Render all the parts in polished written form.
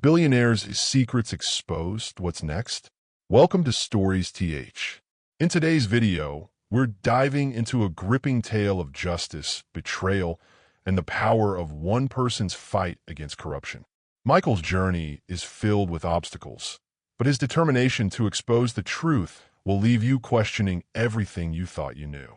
Billionaires' secrets exposed. What's next? Welcome to Stories TH. In today's video, we're diving into a gripping tale of justice, betrayal, and the power of one person's fight against corruption. Michael's journey is filled with obstacles, but his determination to expose the truth will leave you questioning everything you thought you knew.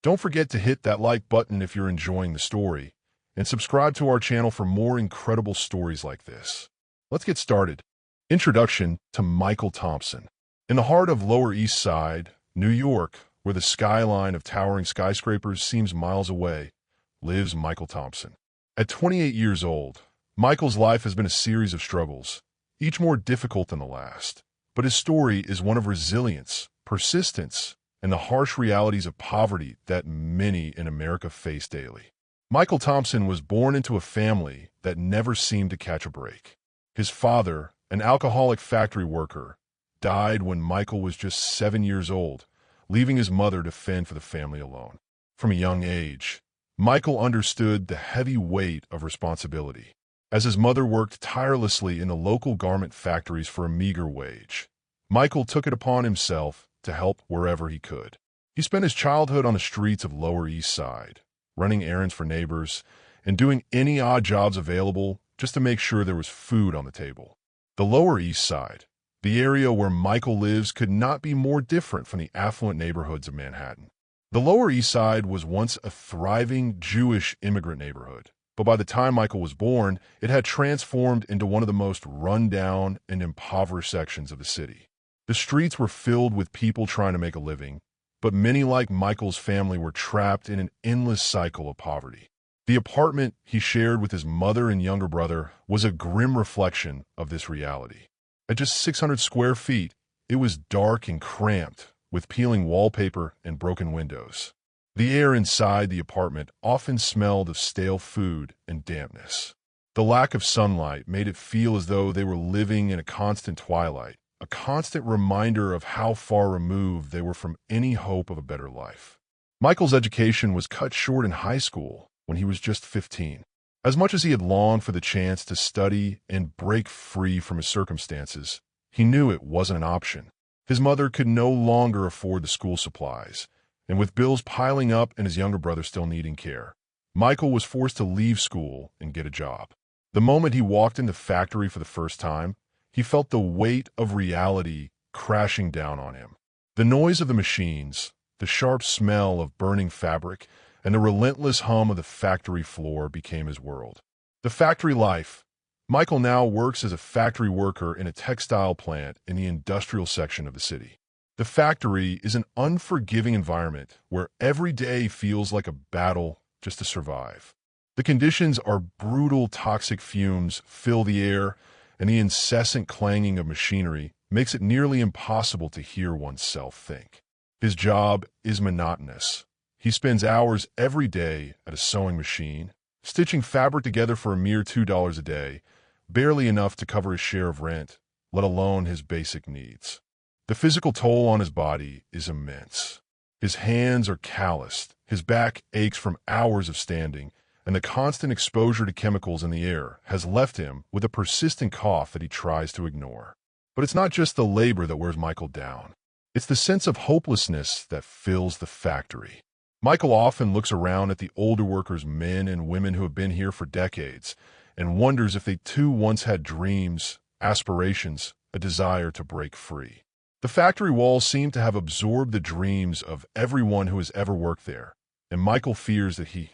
Don't forget to hit that like button if you're enjoying the story, and subscribe to our channel for more incredible stories like this. Let's get started. Introduction to Michael Thompson. In the heart of Lower East Side, New York, where the skyline of towering skyscrapers seems miles away, lives Michael Thompson. At 28 years old, Michael's life has been a series of struggles, each more difficult than the last. But his story is one of resilience, persistence, and the harsh realities of poverty that many in America face daily. Michael Thompson was born into a family that never seemed to catch a break. His father, an alcoholic factory worker, died when Michael was just 7 years old, leaving his mother to fend for the family alone. From a young age, Michael understood the heavy weight of responsibility, as his mother worked tirelessly in the local garment factories for a meager wage. Michael took it upon himself to help wherever he could. He spent his childhood on the streets of Lower East Side, running errands for neighbors, and doing any odd jobs available just to make sure there was food on the table. The Lower East Side, the area where Michael lives, could not be more different from the affluent neighborhoods of Manhattan. The Lower East Side was once a thriving Jewish immigrant neighborhood, but by the time Michael was born, it had transformed into one of the most run-down and impoverished sections of the city. The streets were filled with people trying to make a living, but many like Michael's family were trapped in an endless cycle of poverty. The apartment he shared with his mother and younger brother was a grim reflection of this reality. At just 600 square feet, it was dark and cramped, with peeling wallpaper and broken windows. The air inside the apartment often smelled of stale food and dampness. The lack of sunlight made it feel as though they were living in a constant twilight, a constant reminder of how far removed they were from any hope of a better life. Michael's education was cut short in high school when he was just 15. As much as he had longed for the chance to study and break free from his circumstances, he knew it wasn't an option. His mother could no longer afford the school supplies, and with bills piling up and his younger brother still needing care, Michael was forced to leave school and get a job. The moment he walked in the factory for the first time, he felt the weight of reality crashing down on him. The noise of the machines, the sharp smell of burning fabric, and the relentless hum of the factory floor became his world. The factory life. Michael now works as a factory worker in a textile plant in the industrial section of the city. The factory is an unforgiving environment where every day feels like a battle just to survive. The conditions are brutal. Toxic fumes fill the air, and the incessant clanging of machinery makes it nearly impossible to hear oneself think. His job is monotonous. He spends hours every day at a sewing machine, stitching fabric together for a mere $2 a day, barely enough to cover his share of rent, let alone his basic needs. The physical toll on his body is immense. His hands are calloused, his back aches from hours of standing, and the constant exposure to chemicals in the air has left him with a persistent cough that he tries to ignore. But it's not just the labor that wears Michael down. It's the sense of hopelessness that fills the factory. Michael often looks around at the older workers, men and women who have been here for decades, and wonders if they too once had dreams, aspirations, a desire to break free. The factory walls seem to have absorbed the dreams of everyone who has ever worked there, and Michael fears that he,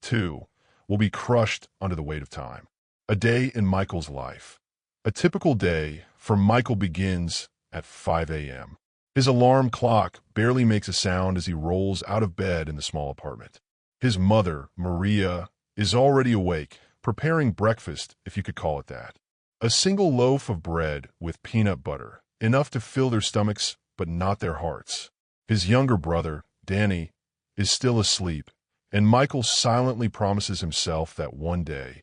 too, will be crushed under the weight of time. A day in Michael's life. A typical day for Michael begins at 5 a.m. His alarm clock barely makes a sound as he rolls out of bed in the small apartment. His mother, Maria, is already awake, preparing breakfast, if you could call it that. A single loaf of bread with peanut butter, enough to fill their stomachs but not their hearts. His younger brother, Danny, is still asleep, and Michael silently promises himself that one day,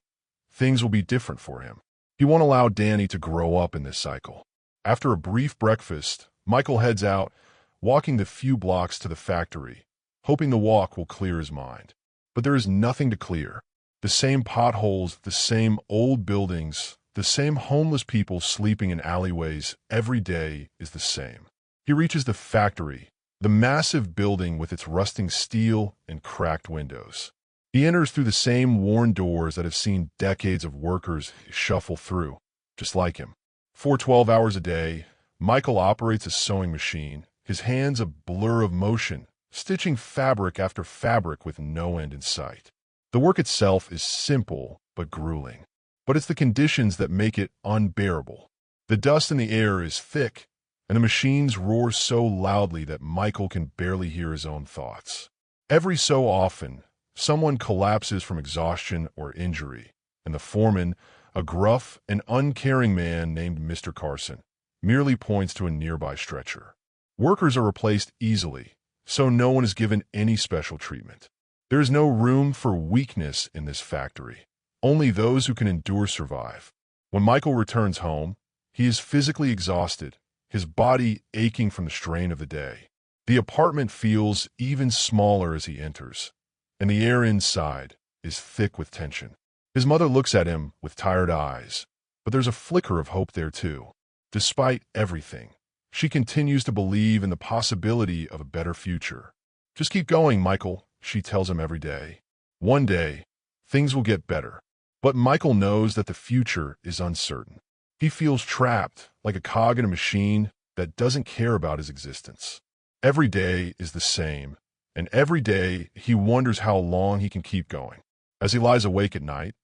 things will be different for him. He won't allow Danny to grow up in this cycle. After a brief breakfast, Michael heads out, walking the few blocks to the factory, hoping the walk will clear his mind. But there is nothing to clear. The same potholes, the same old buildings, the The same homeless people sleeping in alleyways every day is the same. He reaches the factory, the massive building with its rusting steel and cracked windows. He enters through the same worn doors that have seen decades of workers shuffle through, just like him. For 12 hours a day, Michael operates a sewing machine, his hands a blur of motion, stitching fabric after fabric with no end in sight. The work itself is simple but grueling, but it's the conditions that make it unbearable. The dust in the air is thick, and the machines roar so loudly that Michael can barely hear his own thoughts. Every so often, someone collapses from exhaustion or injury, and the foreman, a gruff and uncaring man named Mr. Carson, merely points to a nearby stretcher. Workers are replaced easily, so no one is given any special treatment. There is no room for weakness in this factory. Only those who can endure survive. When Michael returns home, he is physically exhausted, his body aching from the strain of the day. The apartment feels even smaller as he enters, and the air inside is thick with tension. His mother looks at him with tired eyes, but there's a flicker of hope there too. Despite everything, she continues to believe in the possibility of a better future. "Just keep going, Michael," she tells him every day. "One day, things will get better." But Michael knows that the future is uncertain. He feels trapped, like a cog in a machine that doesn't care about his existence. Every day is the same, and every day he wonders how long he can keep going. As he lies awake at night,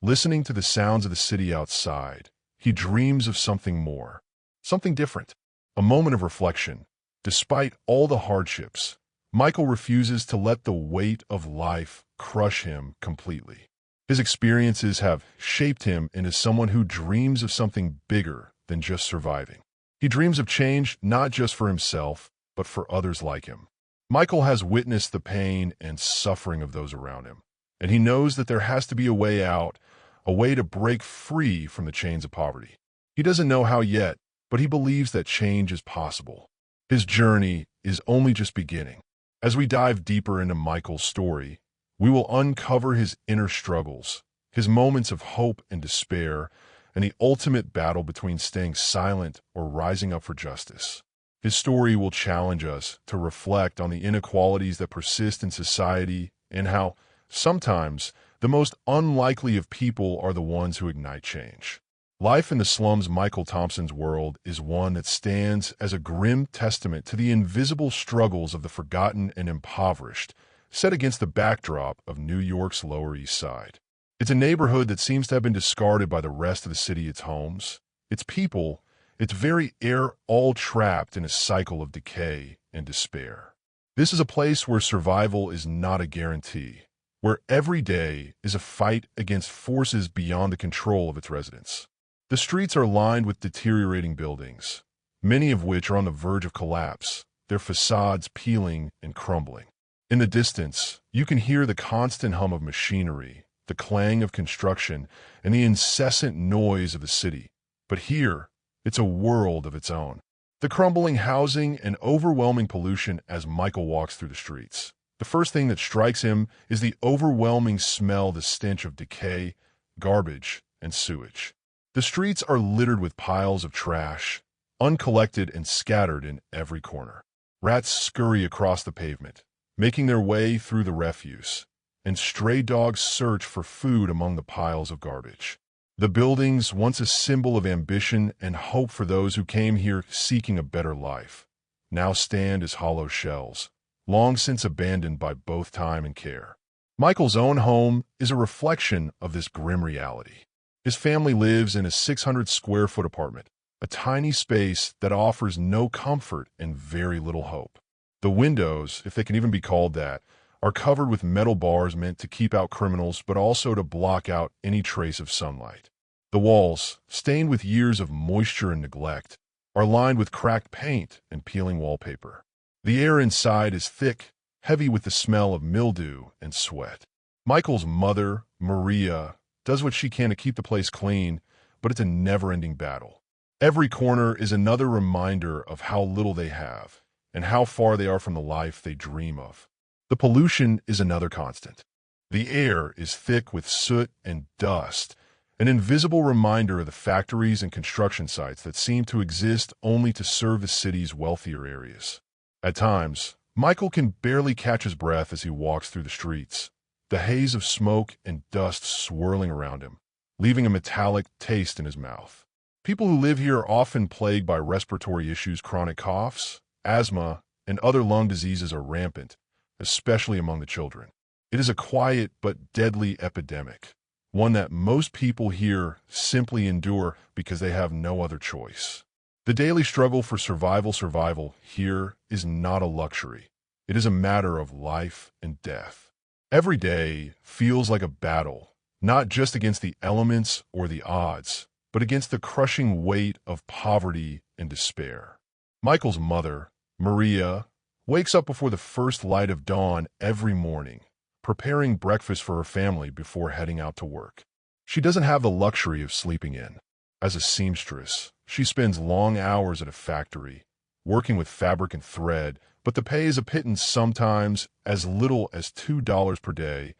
listening to the sounds of the city outside, he dreams of something more, something different. A moment of reflection. Despite all the hardships, Michael refuses to let the weight of life crush him completely. His experiences have shaped him into someone who dreams of something bigger than just surviving. He dreams of change not just for himself, but for others like him. Michael has witnessed the pain and suffering of those around him, and he knows that there has to be a way out, a way to break free from the chains of poverty. He doesn't know how yet, but he believes that change is possible. His journey is only just beginning. As we dive deeper into Michael's story, we will uncover his inner struggles, his moments of hope and despair, and the ultimate battle between staying silent or rising up for justice. His story will challenge us to reflect on the inequalities that persist in society and how, sometimes, the most unlikely of people are the ones who ignite change. Life in the slums, Michael Thompson's world, is one that stands as a grim testament to the invisible struggles of the forgotten and impoverished, set against the backdrop of New York's Lower East Side. It's a neighborhood that seems to have been discarded by the rest of the city, its homes, its people, its very air, all trapped in a cycle of decay and despair. This is a place where survival is not a guarantee, where every day is a fight against forces beyond the control of its residents. The streets are lined with deteriorating buildings, many of which are on the verge of collapse, their facades peeling and crumbling. In the distance, you can hear the constant hum of machinery, the clang of construction, and the incessant noise of the city. But here, it's a world of its own. The crumbling housing and overwhelming pollution as Michael walks through the streets. The first thing that strikes him is the overwhelming smell, the stench of decay, garbage, and sewage. The streets are littered with piles of trash, uncollected and scattered in every corner. Rats scurry across the pavement, making their way through the refuse, and stray dogs search for food among the piles of garbage. The buildings, once a symbol of ambition and hope for those who came here seeking a better life, now stand as hollow shells, long since abandoned by both time and care. Michael's own home is a reflection of this grim reality. His family lives in a 600-square-foot apartment, a tiny space that offers no comfort and very little hope. The windows, if they can even be called that, are covered with metal bars meant to keep out criminals but also to block out any trace of sunlight. The walls, stained with years of moisture and neglect, are lined with cracked paint and peeling wallpaper. The air inside is thick, heavy with the smell of mildew and sweat. Michael's mother, Maria, does what she can to keep the place clean, but it's a never-ending battle. Every corner is another reminder of how little they have and how far they are from the life they dream of. The pollution is another constant. The air is thick with soot and dust, an invisible reminder of the factories and construction sites that seem to exist only to serve the city's wealthier areas. At times, Michael can barely catch his breath as he walks through the streets, the haze of smoke and dust swirling around him, leaving a metallic taste in his mouth. People who live here are often plagued by respiratory issues. Chronic coughs, asthma, and other lung diseases are rampant, especially among the children. It is a quiet but deadly epidemic, one that most people here simply endure because they have no other choice. The daily struggle for survival here is not a luxury. It is a matter of life and death. Every day feels like a battle, not just against the elements or the odds, but against the crushing weight of poverty and despair. Michael's mother, Maria, wakes up before the first light of dawn every morning, preparing breakfast for her family before heading out to work. She doesn't have the luxury of sleeping in. As a seamstress, she spends long hours at a factory, working with fabric and thread, but the pay is a pittance, sometimes as little as $2 per day,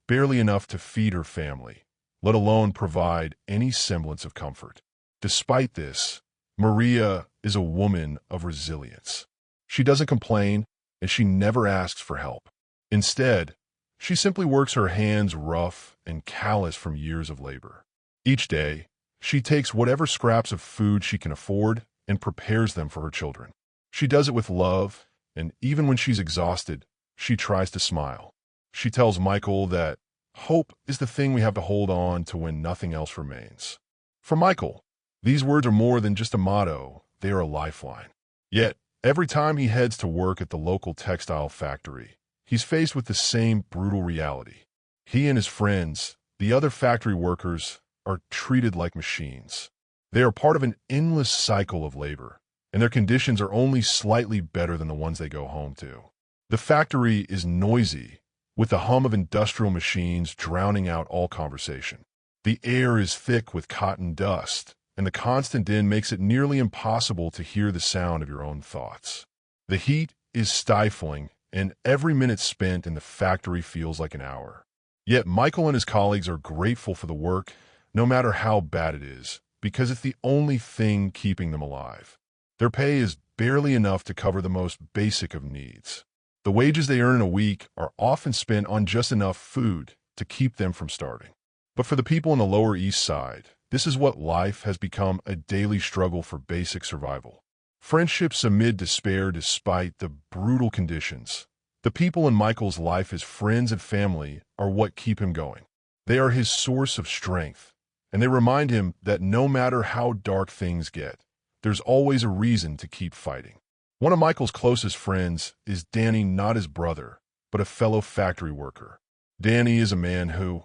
barely enough to feed her family, let alone provide any semblance of comfort. Despite this, Maria is a woman of resilience. She doesn't complain, and she never asks for help. Instead, she simply works her hands rough and callous from years of labor. Each day, she takes whatever scraps of food she can afford and prepares them for her children. She does it with love, and even when she's exhausted, she tries to smile. She tells Michael that hope is the thing we have to hold on to when nothing else remains. For Michael, these words are more than just a motto, they are a lifeline. Yet, every time he heads to work at the local textile factory, he's faced with the same brutal reality. He and his friends, the other factory workers, are treated like machines. They are part of an endless cycle of labor, and their conditions are only slightly better than the ones they go home to. The factory is noisy, with the hum of industrial machines drowning out all conversation. The air is thick with cotton dust, and the constant din makes it nearly impossible to hear the sound of your own thoughts. The heat is stifling, and every minute spent in the factory feels like an hour. Yet Michael and his colleagues are grateful for the work, no matter how bad it is, because it's the only thing keeping them alive. Their pay is barely enough to cover the most basic of needs. The wages they earn in a week are often spent on just enough food to keep them from starving. But for the people on the Lower East Side, this is what life has become, a daily struggle for basic survival. Friendships amid despair despite the brutal conditions. The people in Michael's life, his friends and family, are what keep him going. They are his source of strength, and they remind him that no matter how dark things get, there's always a reason to keep fighting. One of Michael's closest friends is Danny, not his brother, but a fellow factory worker. Danny is a man who,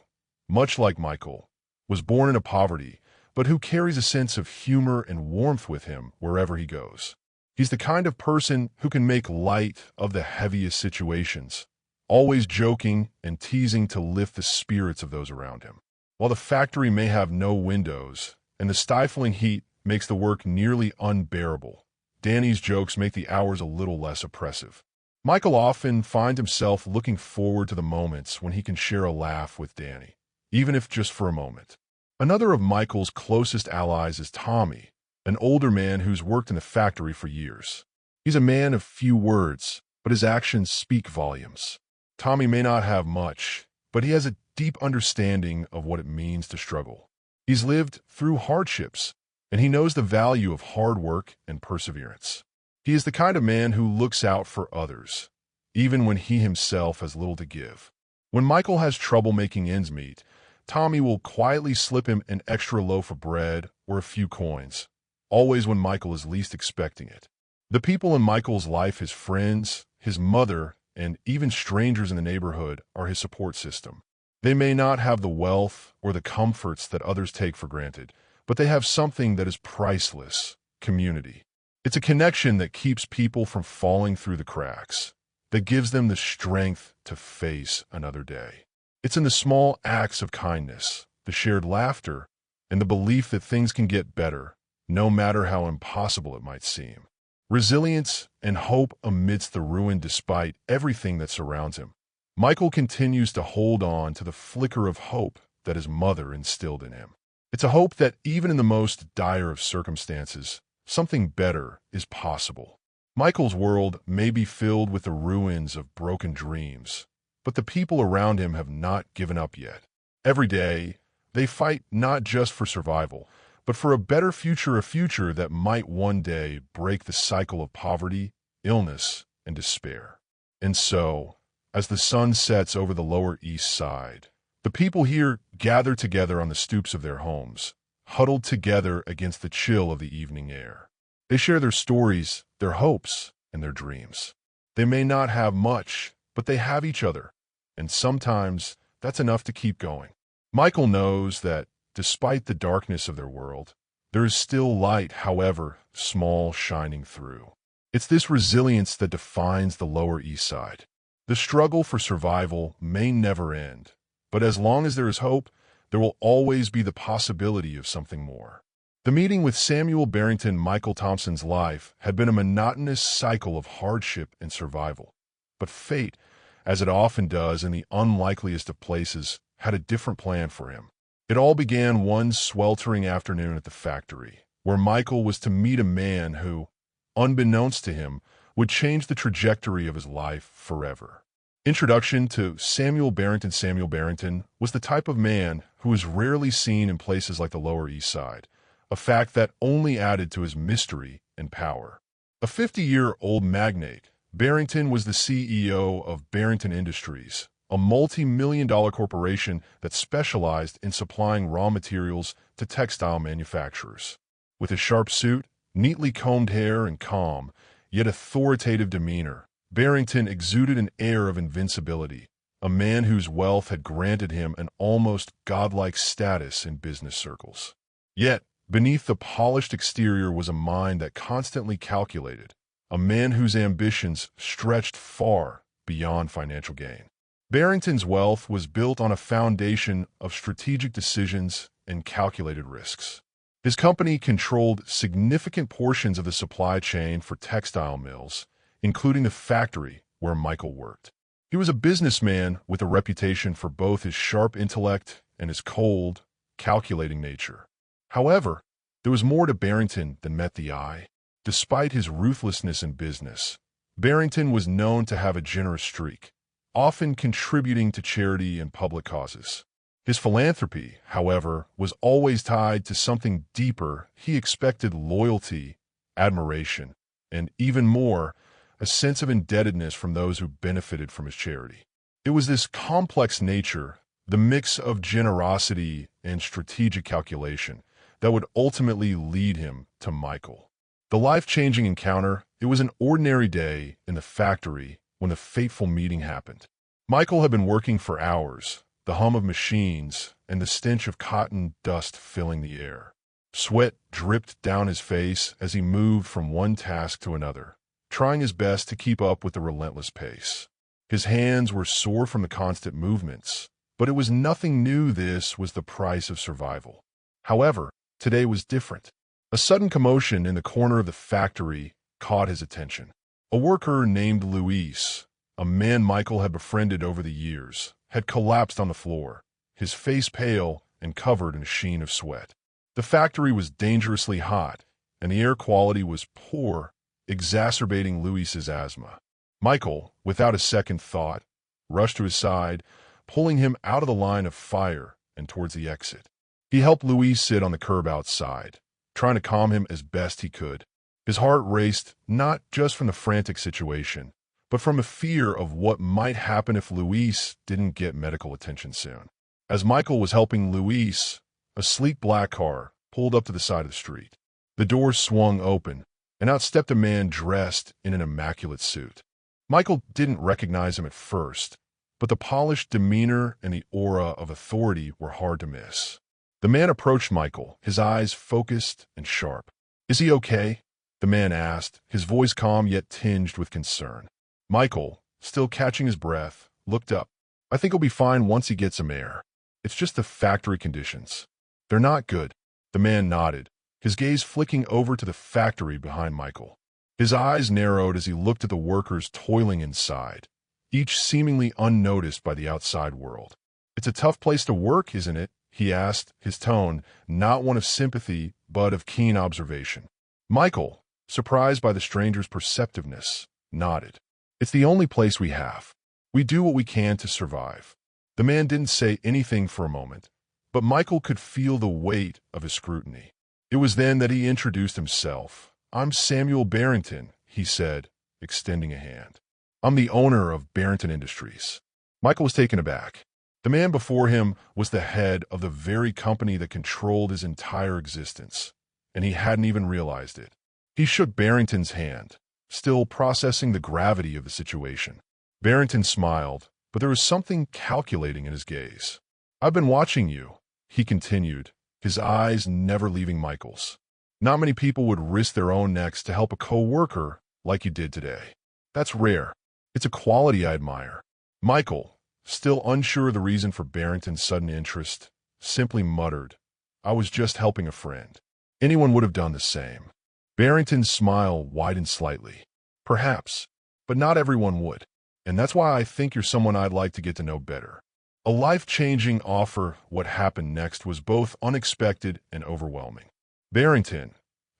much like Michael, was born into poverty, but who carries a sense of humor and warmth with him wherever he goes. He's the kind of person who can make light of the heaviest situations, always joking and teasing to lift the spirits of those around him. While the factory may have no windows, and the stifling heat makes the work nearly unbearable, Danny's jokes make the hours a little less oppressive. Michael often finds himself looking forward to the moments when he can share a laugh with Danny, even if just for a moment. Another of Michael's closest allies is Tommy, an older man who's worked in the factory for years. He's a man of few words, but his actions speak volumes. Tommy may not have much, but he has a deep understanding of what it means to struggle. He's lived through hardships, and he knows the value of hard work and perseverance. He is the kind of man who looks out for others, even when he himself has little to give. When Michael has trouble making ends meet, Tommy will quietly slip him an extra loaf of bread or a few coins, always when Michael is least expecting it. The people in Michael's life, his friends, his mother, and even strangers in the neighborhood, are his support system. They may not have the wealth or the comforts that others take for granted, but they have something that is priceless: community. It's a connection that keeps people from falling through the cracks, that gives them the strength to face another day. It's in the small acts of kindness, the shared laughter, and the belief that things can get better, no matter how impossible it might seem. Resilience and hope amidst the ruin despite everything that surrounds him. Michael continues to hold on to the flicker of hope that his mother instilled in him. It's a hope that even in the most dire of circumstances, something better is possible. Michael's world may be filled with the ruins of broken dreams, but the people around him have not given up yet. Every day, they fight not just for survival, but for a better future, a future that might one day break the cycle of poverty, illness, and despair. And so, as the sun sets over the Lower East Side, the people here gather together on the stoops of their homes, huddled together against the chill of the evening air. They share their stories, their hopes, and their dreams. They may not have much, but they have each other, and sometimes that's enough to keep going. Michael knows that, despite the darkness of their world, there is still light, however small, shining through. It's this resilience that defines the Lower East Side. The struggle for survival may never end, but as long as there is hope, there will always be the possibility of something more. The meeting with Samuel Barrington, Michael Thompson's life, had been a monotonous cycle of hardship and survival. But fate, as it often does in the unlikeliest of places, had a different plan for him. It all began one sweltering afternoon at the factory, where Michael was to meet a man who, unbeknownst to him, would change the trajectory of his life forever. Introduction to Samuel Barrington. Samuel Barrington was the type of man who is rarely seen in places like the Lower East Side, a fact that only added to his mystery and power. A 50-year-old magnate, Barrington was the CEO of Barrington Industries, a multi-million-dollar corporation that specialized in supplying raw materials to textile manufacturers. With his sharp suit, neatly combed hair, and calm, yet authoritative demeanor, Barrington exuded an air of invincibility, a man whose wealth had granted him an almost godlike status in business circles. Yet, beneath the polished exterior was a mind that constantly calculated, a man whose ambitions stretched far beyond financial gain. Barrington's wealth was built on a foundation of strategic decisions and calculated risks. His company controlled significant portions of the supply chain for textile mills, including the factory where Michael worked. He was a businessman with a reputation for both his sharp intellect and his cold, calculating nature. However, there was more to Barrington than met the eye. Despite his ruthlessness in business, Barrington was known to have a generous streak, often contributing to charity and public causes. His philanthropy, however, was always tied to something deeper. He expected loyalty, admiration, and even more, a sense of indebtedness from those who benefited from his charity. It was this complex nature, the mix of generosity and strategic calculation, that would ultimately lead him to Michael. The life-changing encounter, it was an ordinary day in the factory when the fateful meeting happened. Michael had been working for hours, the hum of machines and the stench of cotton dust filling the air. Sweat dripped down his face as he moved from one task to another, trying his best to keep up with the relentless pace. His hands were sore from the constant movements, but it was nothing new. This was the price of survival. However, today was different. A sudden commotion in the corner of the factory caught his attention. A worker named Luis, a man Michael had befriended over the years, had collapsed on the floor, his face pale and covered in a sheen of sweat. The factory was dangerously hot, and the air quality was poor, exacerbating Luis's asthma. Michael, without a second thought, rushed to his side, pulling him out of the line of fire and towards the exit. He helped Luis sit on the curb outside, trying to calm him as best he could. His heart raced not just from the frantic situation, but from a fear of what might happen if Luis didn't get medical attention soon. As Michael was helping Luis, a sleek black car pulled up to the side of the street. The doors swung open, and out stepped a man dressed in an immaculate suit. Michael didn't recognize him at first, but the polished demeanor and the aura of authority were hard to miss. The man approached Michael, his eyes focused and sharp. "Is he okay?" the man asked, his voice calm yet tinged with concern. Michael, still catching his breath, looked up. "I think he'll be fine once he gets some air. It's just the factory conditions. They're not good." The man nodded, his gaze flicking over to the factory behind Michael. His eyes narrowed as he looked at the workers toiling inside, each seemingly unnoticed by the outside world. "It's a tough place to work, isn't it?" he asked, his tone not one of sympathy but of keen observation. Michael, surprised by the stranger's perceptiveness, nodded. It's the only place we have. We do what we can to survive. The man didn't say anything for a moment, but Michael could feel the weight of his scrutiny. It was then that he introduced himself. I'm Samuel Barrington, he said, extending a hand. I'm the owner of Barrington Industries. Michael was taken aback. The man before him was the head of the very company that controlled his entire existence, and he hadn't even realized it. He shook Barrington's hand, still processing the gravity of the situation. Barrington smiled, but there was something calculating in his gaze. I've been watching you, he continued, his eyes never leaving Michael's. Not many people would risk their own necks to help a co-worker like you did today. That's rare. It's a quality I admire. Michael, still unsure of the reason for Barrington's sudden interest, simply muttered, I was just helping a friend. Anyone would have done the same. Barrington's smile widened slightly. Perhaps, but not everyone would. And that's why I think you're someone I'd like to get to know better. A life-changing offer. What happened next was both unexpected and overwhelming. Barrington,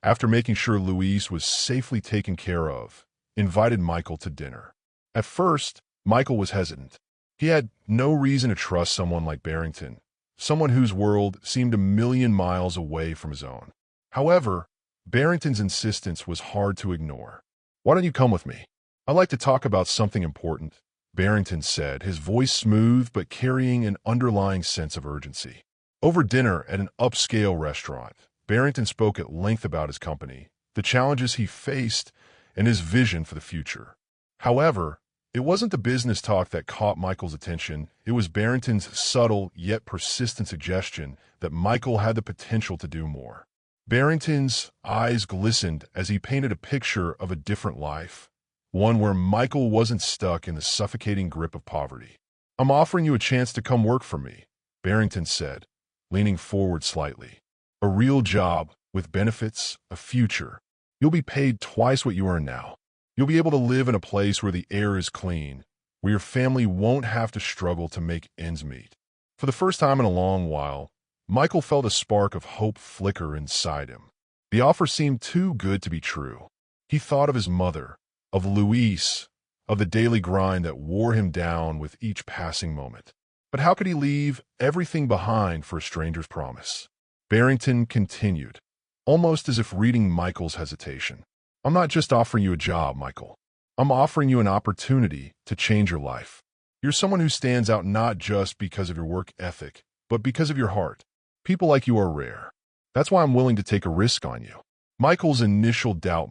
after making sure Louise was safely taken care of, invited Michael to dinner. At first, Michael was hesitant. He had no reason to trust someone like Barrington, someone whose world seemed a million miles away from his own. However, Barrington's insistence was hard to ignore. Why don't you come with me? I'd like to talk about something important, Barrington said, his voice smooth but carrying an underlying sense of urgency. Over dinner at an upscale restaurant, Barrington spoke at length about his company, the challenges he faced, and his vision for the future. However, it wasn't the business talk that caught Michael's attention. It was Barrington's subtle yet persistent suggestion that Michael had the potential to do more. Barrington's eyes glistened as he painted a picture of a different life, one where Michael wasn't stuck in the suffocating grip of poverty. I'm offering you a chance to come work for me, Barrington said, leaning forward slightly. A real job, with benefits, a future. You'll be paid twice what you earn now. You'll be able to live in a place where the air is clean, where your family won't have to struggle to make ends meet. For the first time in a long while, Michael felt a spark of hope flicker inside him. The offer seemed too good to be true. He thought of his mother, of Louise, of the daily grind that wore him down with each passing moment. But how could he leave everything behind for a stranger's promise? Barrington continued, almost as if reading Michael's hesitation. I'm not just offering you a job, Michael. I'm offering you an opportunity to change your life. You're someone who stands out not just because of your work ethic, but because of your heart. People like you are rare. That's why I'm willing to take a risk on you. Michael's initial doubt,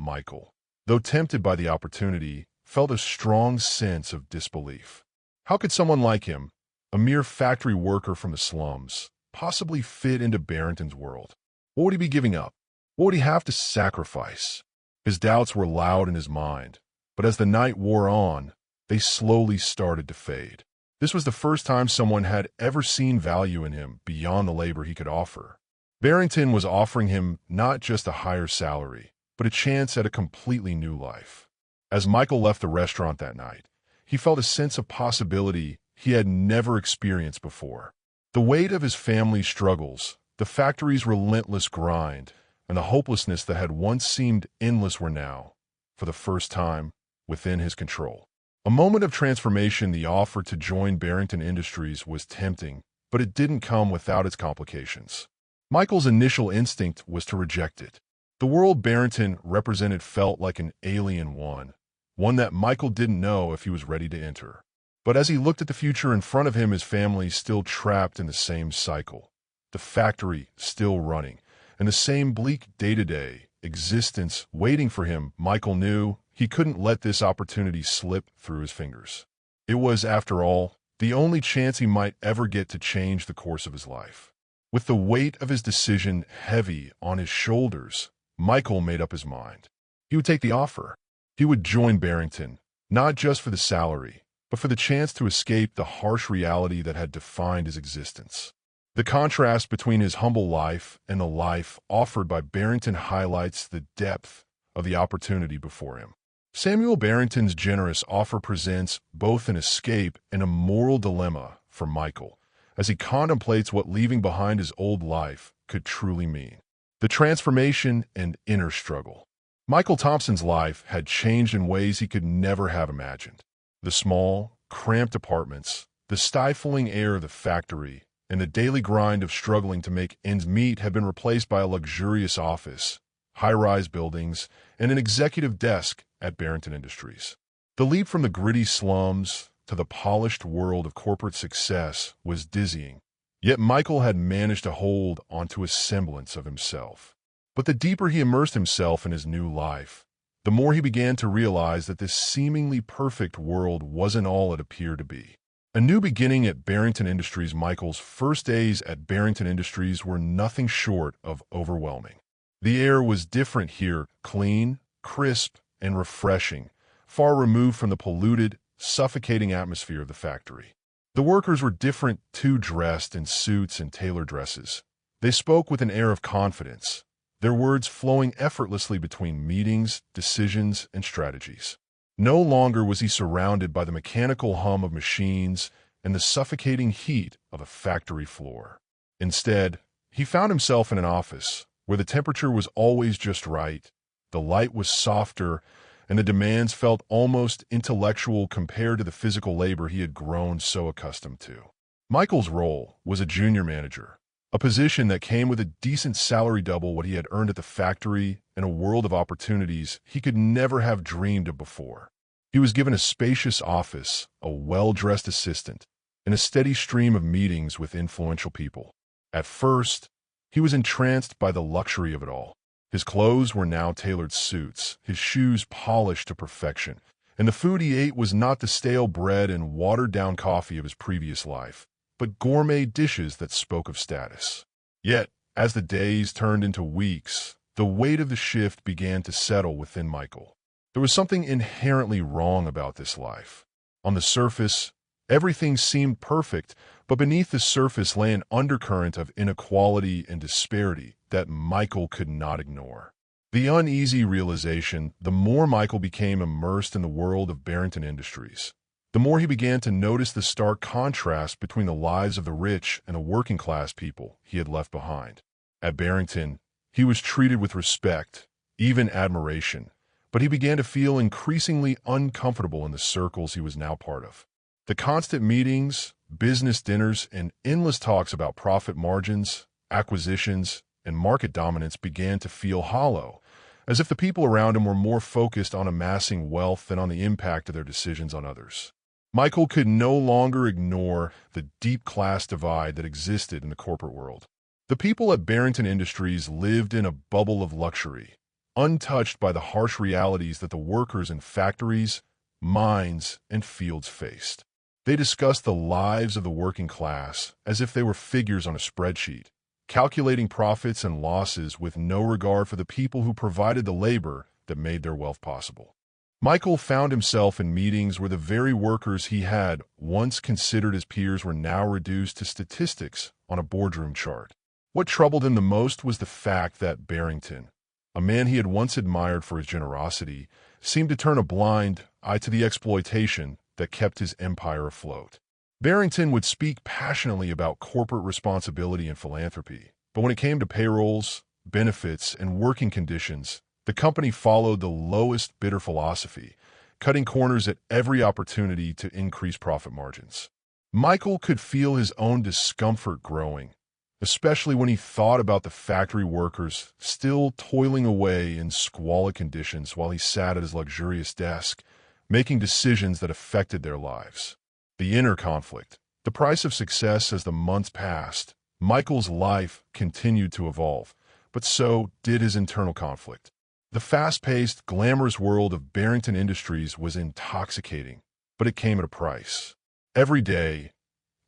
though tempted by the opportunity, felt a strong sense of disbelief. How could someone like him, a mere factory worker from the slums, possibly fit into Barrington's world? What would he be giving up? What would he have to sacrifice? His doubts were loud in his mind, but as the night wore on, they slowly started to fade. This was the first time someone had ever seen value in him beyond the labor he could offer. Barrington was offering him not just a higher salary, but a chance at a completely new life. As Michael left the restaurant that night, he felt a sense of possibility he had never experienced before. The weight of his family's struggles, the factory's relentless grind, and the hopelessness that had once seemed endless were now, for the first time, within his control. A moment of transformation. The offer to join Barrington Industries was tempting, but it didn't come without its complications. Michael's initial instinct was to reject it. The world Barrington represented felt like an alien one that Michael didn't know if he was ready to enter. But as he looked at the future in front of him, his family still trapped in the same cycle, the factory still running, and the same bleak day-to-day existence waiting for him, Michael knew he couldn't let this opportunity slip through his fingers. It was, after all, the only chance he might ever get to change the course of his life. With the weight of his decision heavy on his shoulders, Michael made up his mind. He would take the offer. He would join Barrington, not just for the salary, but for the chance to escape the harsh reality that had defined his existence. The contrast between his humble life and the life offered by Barrington highlights the depth of the opportunity before him. Samuel Barrington's generous offer presents both an escape and a moral dilemma for Michael, as he contemplates what leaving behind his old life could truly mean. The transformation and inner struggle. Michael Thompson's life had changed in ways he could never have imagined. The small, cramped apartments, the stifling air of the factory, and the daily grind of struggling to make ends meet had been replaced by a luxurious office, high-rise buildings, and an executive desk at Barrington Industries. The leap from the gritty slums to the polished world of corporate success was dizzying, yet Michael had managed to hold onto a semblance of himself. But the deeper he immersed himself in his new life, the more he began to realize that this seemingly perfect world wasn't all it appeared to be. A new beginning at Barrington Industries. Michael's first days at Barrington Industries were nothing short of overwhelming. The air was different here, clean, crisp, and refreshing, far removed from the polluted, suffocating atmosphere of the factory. The workers were different too, dressed in suits and tailored dresses. They spoke with an air of confidence, their words flowing effortlessly between meetings, decisions, and strategies. No longer was he surrounded by the mechanical hum of machines and the suffocating heat of a factory floor. Instead, he found himself in an office where the temperature was always just right, the light was softer, and the demands felt almost intellectual compared to the physical labor he had grown so accustomed to. Michael's role was a junior manager, a position that came with a decent salary, double what he had earned at the factory, and a world of opportunities he could never have dreamed of before. He was given a spacious office, a well-dressed assistant, and a steady stream of meetings with influential people. At first, he was entranced by the luxury of it all. His clothes were now tailored suits, his shoes polished to perfection, and the food he ate was not the stale bread and watered-down coffee of his previous life, but gourmet dishes that spoke of status. Yet, as the days turned into weeks, the weight of the shift began to settle within Michael. There was something inherently wrong about this life. On the surface, everything seemed perfect, but beneath the surface lay an undercurrent of inequality and disparity that Michael could not ignore. The uneasy realization, the more Michael became immersed in the world of Barrington Industries, the more he began to notice the stark contrast between the lives of the rich and the working-class people he had left behind. At Barrington, he was treated with respect, even admiration, but he began to feel increasingly uncomfortable in the circles he was now part of. The constant meetings, business dinners, and endless talks about profit margins, acquisitions, and market dominance began to feel hollow, as if the people around him were more focused on amassing wealth than on the impact of their decisions on others. Michael could no longer ignore the deep class divide that existed in the corporate world. The people at Barrington Industries lived in a bubble of luxury, untouched by the harsh realities that the workers in factories, mines, and fields faced. They discussed the lives of the working class as if they were figures on a spreadsheet, calculating profits and losses with no regard for the people who provided the labor that made their wealth possible. Michael found himself in meetings where the very workers he had once considered his peers were now reduced to statistics on a boardroom chart. What troubled him the most was the fact that Barrington, a man he had once admired for his generosity, seemed to turn a blind eye to the exploitation that kept his empire afloat. Barrington would speak passionately about corporate responsibility and philanthropy, but when it came to payrolls, benefits, and working conditions, the company followed the lowest bidder philosophy, cutting corners at every opportunity to increase profit margins. Michael could feel his own discomfort growing, especially when he thought about the factory workers still toiling away in squalid conditions while he sat at his luxurious desk, making decisions that affected their lives. The inner conflict, the price of success. As the months passed, Michael's life continued to evolve, but so did his internal conflict. The fast-paced, glamorous world of Barrington Industries was intoxicating, but it came at a price. Every day,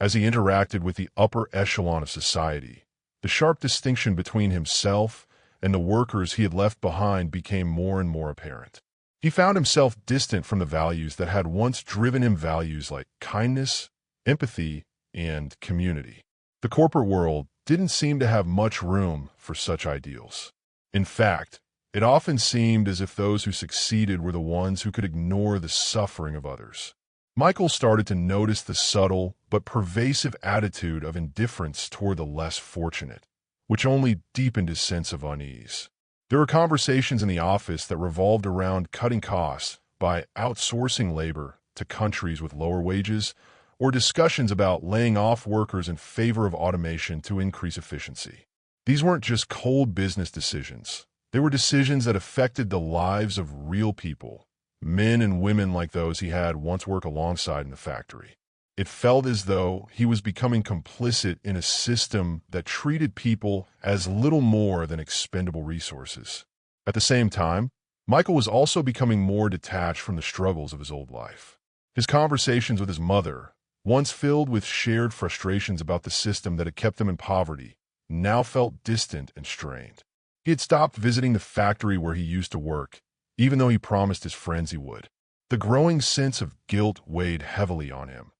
as he interacted with the upper echelon of society, the sharp distinction between himself and the workers he had left behind became more and more apparent. He found himself distant from the values that had once driven him, values like kindness, empathy, and community. The corporate world didn't seem to have much room for such ideals. In fact, it often seemed as if those who succeeded were the ones who could ignore the suffering of others. Michael started to notice the subtle but pervasive attitude of indifference toward the less fortunate, which only deepened his sense of unease. There were conversations in the office that revolved around cutting costs by outsourcing labor to countries with lower wages, or discussions about laying off workers in favor of automation to increase efficiency. These weren't just cold business decisions. They were decisions that affected the lives of real people, men and women like those he had once worked alongside in the factory. It felt as though he was becoming complicit in a system that treated people as little more than expendable resources. At the same time, Michael was also becoming more detached from the struggles of his old life. His conversations with his mother, once filled with shared frustrations about the system that had kept him in poverty, now felt distant and strained. He had stopped visiting the factory where he used to work, even though he promised his friends he would. The growing sense of guilt weighed heavily on him,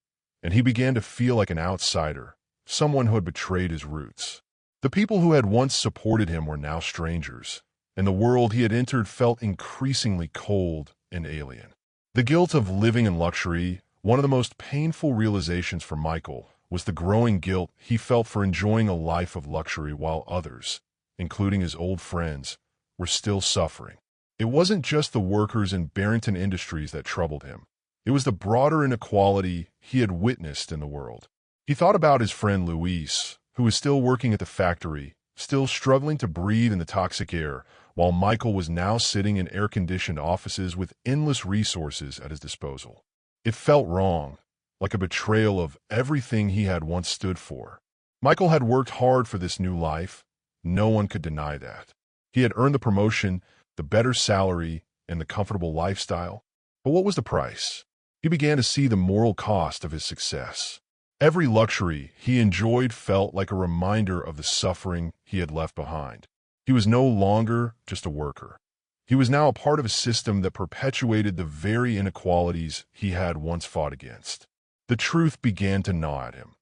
and he began to feel like an outsider, someone who had betrayed his roots. The people who had once supported him were now strangers, and the world he had entered felt increasingly cold and alien. The guilt of living in luxury, one of the most painful realizations for Michael, was the growing guilt he felt for enjoying a life of luxury while others, including his old friends, were still suffering. It wasn't just the workers in Barrington Industries that troubled him. It was the broader inequality he had witnessed in the world. He thought about his friend Luis, who was still working at the factory, still struggling to breathe in the toxic air, while Michael was now sitting in air-conditioned offices with endless resources at his disposal. It felt wrong, like a betrayal of everything he had once stood for. Michael had worked hard for this new life. No one could deny that. He had earned the promotion, the better salary, and the comfortable lifestyle. But what was the price? He began to see the moral cost of his success. Every luxury he enjoyed felt like a reminder of the suffering he had left behind. He was no longer just a worker. He was now a part of a system that perpetuated the very inequalities he had once fought against. The truth began to gnaw at him.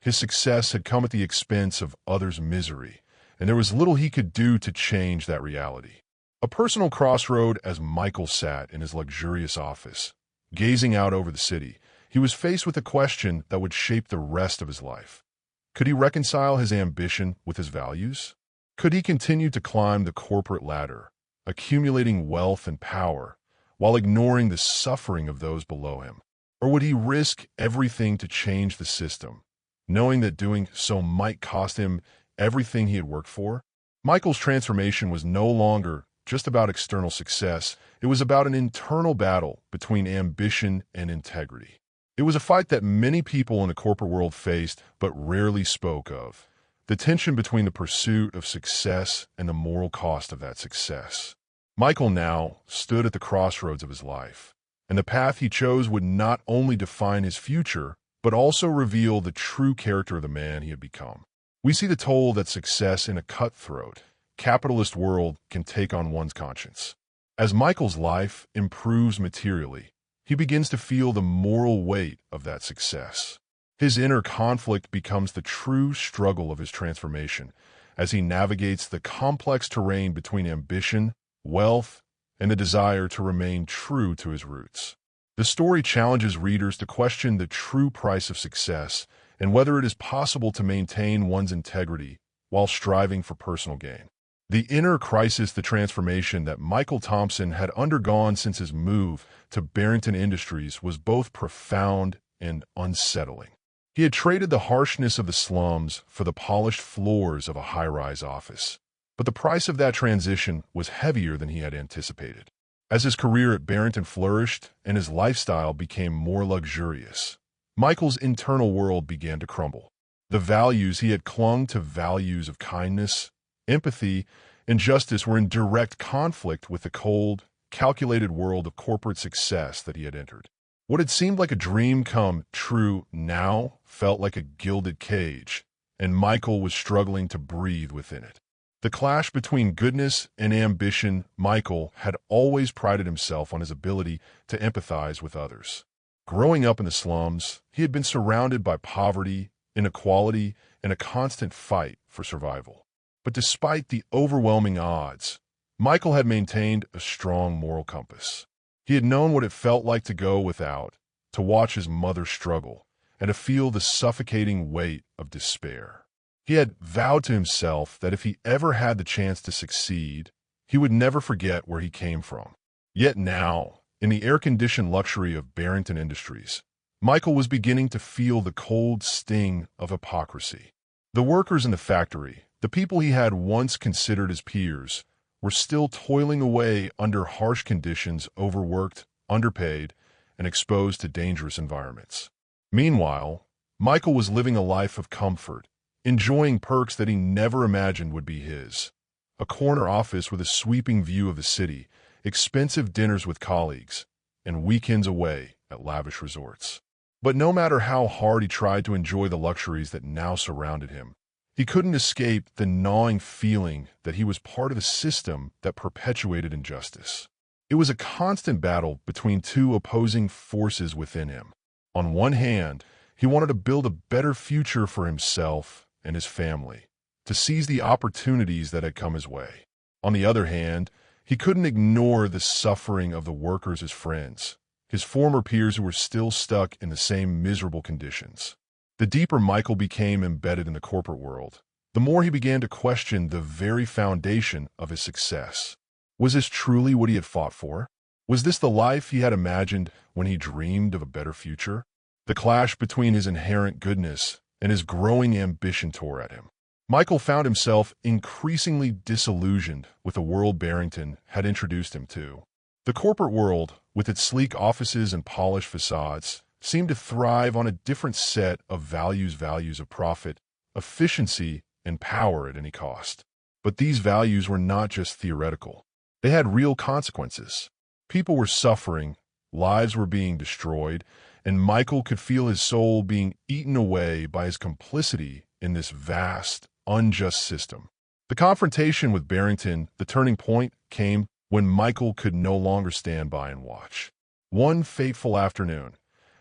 His success had come at the expense of others' misery, and there was little he could do to change that reality. A personal crossroad as Michael sat in his luxurious office, gazing out over the city, he was faced with a question that would shape the rest of his life. Could he reconcile his ambition with his values? Could he continue to climb the corporate ladder, accumulating wealth and power, while ignoring the suffering of those below him? Or would he risk everything to change the system, knowing that doing so might cost him everything he had worked for? Michael's transformation was no longer just about external success. It was about an internal battle between ambition and integrity. It was a fight that many people in the corporate world faced but rarely spoke of. The tension between the pursuit of success and the moral cost of that success. Michael now stood at the crossroads of his life, and the path he chose would not only define his future, but also reveal the true character of the man he had become. We see the toll that success in a cutthroat, capitalist world can take on one's conscience. As Michael's life improves materially, he begins to feel the moral weight of that success. His inner conflict becomes the true struggle of his transformation as he navigates the complex terrain between ambition, wealth, and the desire to remain true to his roots. The story challenges readers to question the true price of success and whether it is possible to maintain one's integrity while striving for personal gain. The inner crisis, the transformation that Michael Thompson had undergone since his move to Barrington Industries, was both profound and unsettling. He had traded the harshness of the slums for the polished floors of a high-rise office. But the price of that transition was heavier than he had anticipated. As his career at Barrington flourished and his lifestyle became more luxurious, Michael's internal world began to crumble. The values he had clung to, values of kindness, empathy, and justice, were in direct conflict with the cold, calculated world of corporate success that he had entered. What had seemed like a dream come true now felt like a gilded cage, and Michael was struggling to breathe within it. The clash between goodness and ambition. Michael had always prided himself on his ability to empathize with others. Growing up in the slums, he had been surrounded by poverty, inequality, and a constant fight for survival. But despite the overwhelming odds, Michael had maintained a strong moral compass. He had known what it felt like to go without, to watch his mother struggle, and to feel the suffocating weight of despair. He had vowed to himself that if he ever had the chance to succeed, he would never forget where he came from. Yet now, in the air-conditioned luxury of Barrington Industries, Michael was beginning to feel the cold sting of hypocrisy. The workers in the factory, the people he had once considered his peers, were still toiling away under harsh conditions, overworked, underpaid, and exposed to dangerous environments. Meanwhile, Michael was living a life of comfort, enjoying perks that he never imagined would be his. A corner office with a sweeping view of the city, expensive dinners with colleagues, and weekends away at lavish resorts. But no matter how hard he tried to enjoy the luxuries that now surrounded him, he couldn't escape the gnawing feeling that he was part of a system that perpetuated injustice. It was a constant battle between two opposing forces within him. On one hand, he wanted to build a better future for himself and his family, to seize the opportunities that had come his way. On the other hand, he couldn't ignore the suffering of the workers, his friends, his former peers who were still stuck in the same miserable conditions. The deeper Michael became embedded in the corporate world, the more he began to question the very foundation of his success. Was this truly what he had fought for? Was this the life he had imagined when he dreamed of a better future? The clash between his inherent goodness and his growing ambition tore at him. Michael found himself increasingly disillusioned with the world Barrington had introduced him to. The corporate world, with its sleek offices and polished facades, seemed to thrive on a different set of values of profit, efficiency, and power at any cost. But these values were not just theoretical. They had real consequences. People were suffering, lives were being destroyed, and Michael could feel his soul being eaten away by his complicity in this vast, unjust system. The confrontation with Barrington, the turning point, came when Michael could no longer stand by and watch. One fateful afternoon,